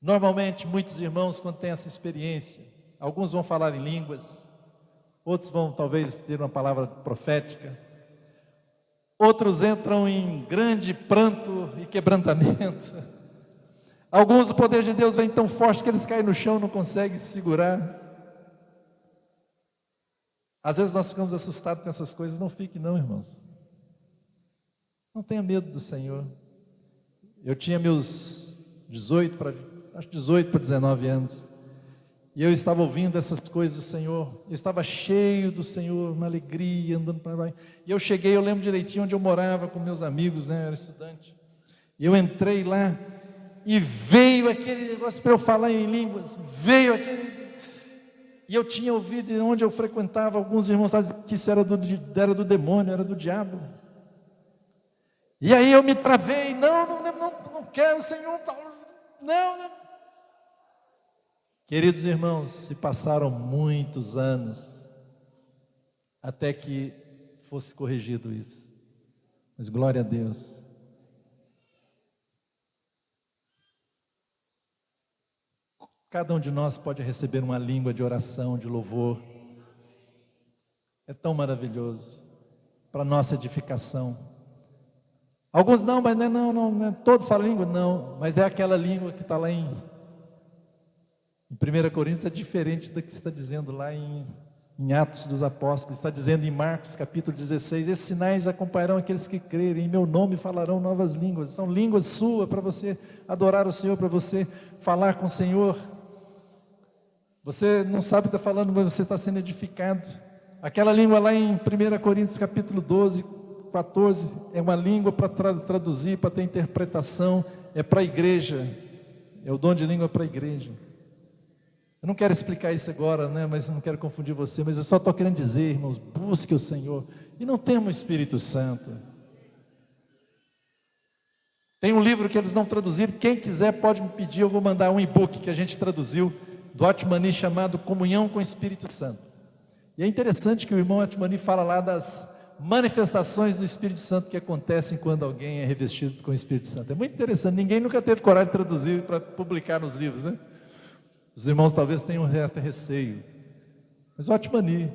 Normalmente, muitos irmãos, quando têm essa experiência, alguns vão falar em línguas, outros vão talvez ter uma palavra profética, outros entram em grande pranto e quebrantamento. Alguns, o poder de Deus vem tão forte que eles caem no chão, não conseguem se segurar. Às vezes nós ficamos assustados com essas coisas. Não fique não, irmãos. Não tenha medo do Senhor. Eu tinha meus 18 para 19 anos, e eu estava ouvindo essas coisas do Senhor. Eu estava cheio do Senhor, uma alegria, andando para lá. E eu cheguei, eu lembro direitinho onde eu morava com meus amigos, né? Eu era estudante. E eu entrei lá, e veio aquele negócio para eu falar em línguas. E eu tinha ouvido, onde eu frequentava, alguns irmãos estavam dizendo que isso era do demônio, era do diabo. E aí eu me travei. Não quero, Senhor. Não. Queridos irmãos, se passaram muitos anos até que fosse corrigido isso. Mas glória a Deus. Cada um de nós pode receber uma língua de oração, de louvor. É tão maravilhoso para nossa edificação. Alguns não, mas não, todos falam língua? Não, mas é aquela língua que está lá em 1 Coríntios, é diferente do que está dizendo lá em Atos dos Apóstolos. Está dizendo em Marcos capítulo 16: esses sinais acompanharão aqueles que crerem, em meu nome falarão novas línguas. São línguas suas para você adorar o Senhor, para você falar com o Senhor. Você não sabe o que está falando, mas você está sendo edificado. Aquela língua lá em 1 Coríntios capítulo 12, 14, é uma língua para traduzir, para ter interpretação, é para a igreja, é o dom de língua para a igreja. Eu não quero explicar isso agora, né, mas eu não quero confundir você, mas eu só estou querendo dizer, irmãos, busque o Senhor, e não temos o Espírito Santo. Tem um livro que eles não traduziram, quem quiser pode me pedir, eu vou mandar um e-book que a gente traduziu, do Atmani, chamado Comunhão com o Espírito Santo. E é interessante que o irmão Atmani fala lá das manifestações do Espírito Santo que acontecem quando alguém é revestido com o Espírito Santo. É muito interessante, ninguém nunca teve coragem de traduzir para publicar nos livros, né? Os irmãos talvez tenham um certo receio, mas o Atmani.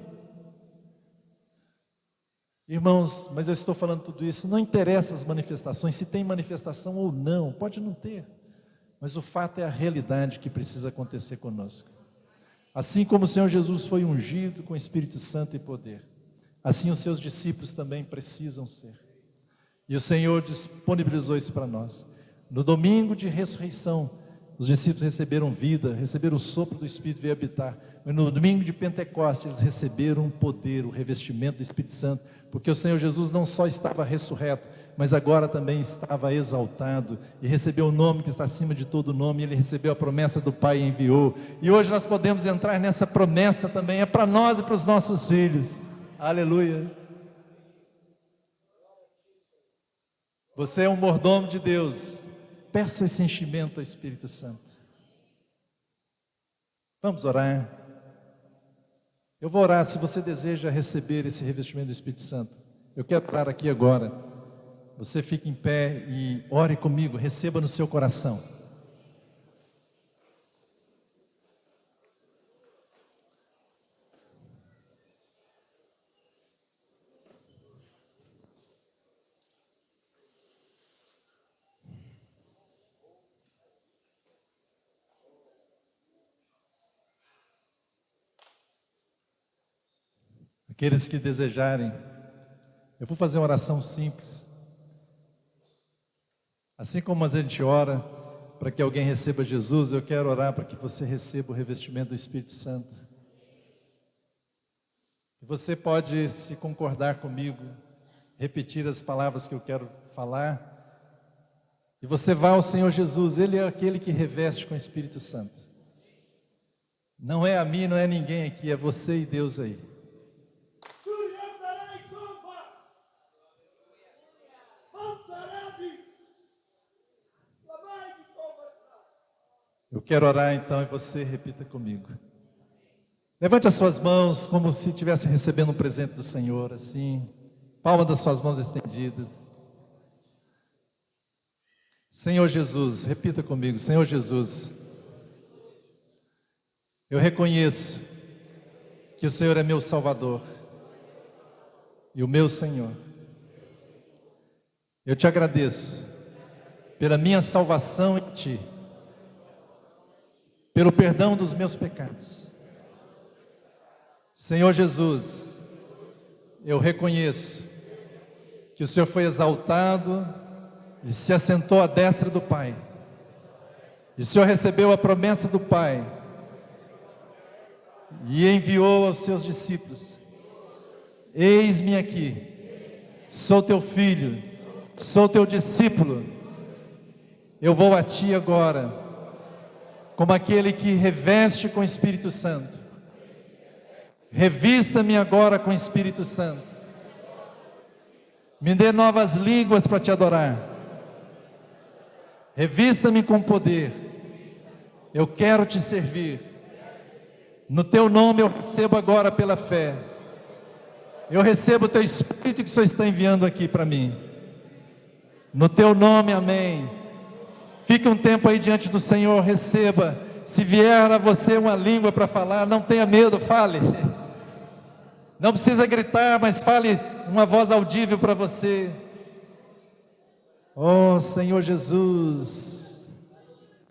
Irmãos, mas eu estou falando tudo isso, não interessa as manifestações, se tem manifestação ou não, pode não ter, mas o fato é a realidade que precisa acontecer conosco. Assim como o Senhor Jesus foi ungido com o Espírito Santo e poder, assim os seus discípulos também precisam ser. E o Senhor disponibilizou isso para nós. No domingo de ressurreição, os discípulos receberam vida, receberam o sopro do Espírito e veio habitar. Mas no domingo de Pentecostes, eles receberam o poder, o revestimento do Espírito Santo, porque o Senhor Jesus não só estava ressurreto, mas agora também estava exaltado, e recebeu o nome que está acima de todo nome, ele recebeu a promessa do Pai e enviou. E hoje nós podemos entrar nessa promessa também, é para nós e para os nossos filhos. Aleluia. Você é um mordomo de Deus. Peça esse enchimento ao Espírito Santo. Vamos orar. Eu vou orar se você deseja receber esse revestimento do Espírito Santo. Eu quero orar aqui agora. Você fique em pé e ore comigo, receba no seu coração. Aqueles que desejarem, eu vou fazer uma oração simples. Assim como a gente ora para que alguém receba Jesus, eu quero orar para que você receba o revestimento do Espírito Santo. Você pode, se concordar comigo, repetir as palavras que eu quero falar. E você vai ao Senhor Jesus, Ele é aquele que reveste com o Espírito Santo. Não é a mim, não é ninguém aqui, é você e Deus aí. Eu quero orar então e você repita comigo. Levante as suas mãos como se estivesse recebendo um presente do Senhor, assim. Palma das suas mãos estendidas. Senhor Jesus, repita comigo, Senhor Jesus, eu reconheço que o Senhor é meu Salvador e o meu Senhor. Eu te agradeço pela minha salvação em Ti, pelo perdão dos meus pecados. Senhor Jesus, eu reconheço que o Senhor foi exaltado e se assentou à destra do Pai. E o Senhor recebeu a promessa do Pai e enviou aos seus discípulos: eis-me aqui, sou teu filho, sou teu discípulo, eu vou a ti agora, como aquele que reveste com o Espírito Santo. Revista-me agora com o Espírito Santo, me dê novas línguas para te adorar. Revista-me com poder, eu quero te servir. No teu nome eu recebo agora pela fé. Eu recebo o teu Espírito que o Senhor está enviando aqui para mim. No teu nome, amém. Fique um tempo aí diante do Senhor, receba. Se vier a você uma língua para falar, não tenha medo, fale. Não precisa gritar, mas fale uma voz audível para você. Oh, Senhor Jesus,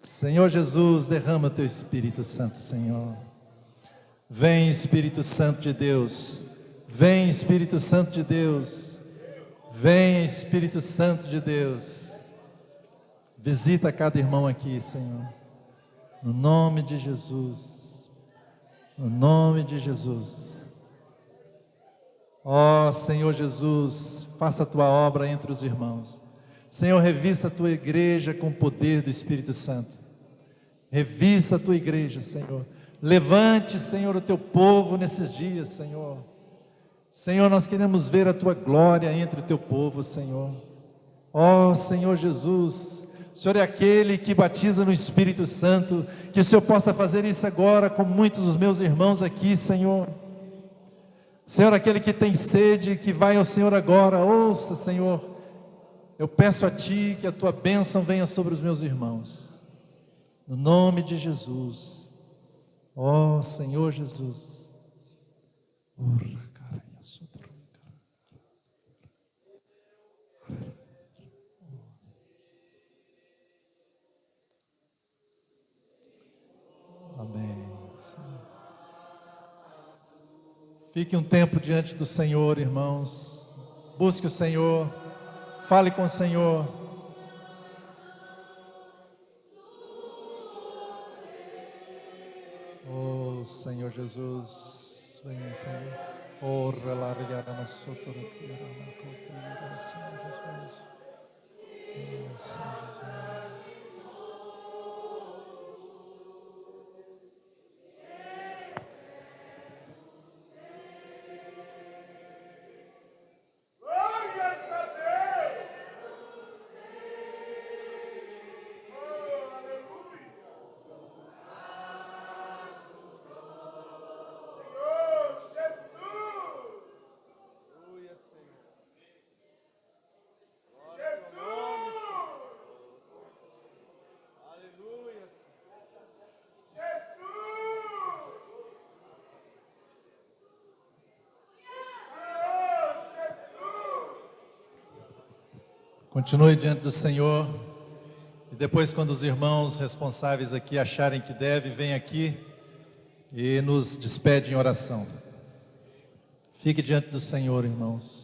Senhor Jesus, derrama o teu Espírito Santo, Senhor. Vem, Espírito Santo de Deus. Vem, Espírito Santo de Deus. Vem, Espírito Santo de Deus. Visita cada irmão aqui, Senhor. No nome de Jesus. No nome de Jesus. Ó Senhor Jesus, faça a tua obra entre os irmãos. Senhor, revista a tua igreja com o poder do Espírito Santo. Revista a tua igreja, Senhor. Levante, Senhor, o teu povo nesses dias, Senhor. Senhor, nós queremos ver a tua glória entre o teu povo, Senhor. Ó Senhor Jesus, o Senhor é aquele que batiza no Espírito Santo. Que o Senhor possa fazer isso agora com muitos dos meus irmãos aqui, Senhor. Senhor, aquele que tem sede, que vai ao Senhor agora, ouça, Senhor. Eu peço a Ti que a Tua bênção venha sobre os meus irmãos. No nome de Jesus. Ó Senhor Jesus. Amém. Fique um tempo diante do Senhor, irmãos. Busque o Senhor. Fale com o Senhor. Oh Senhor Jesus, venha, Senhor. Oh, relargada na sotora aqui, na cultura, Senhor Jesus. Oh, Senhor Jesus. Continue diante do Senhor. E depois, quando os irmãos responsáveis aqui acharem que deve, vem aqui e nos despede em oração. Fique diante do Senhor, irmãos.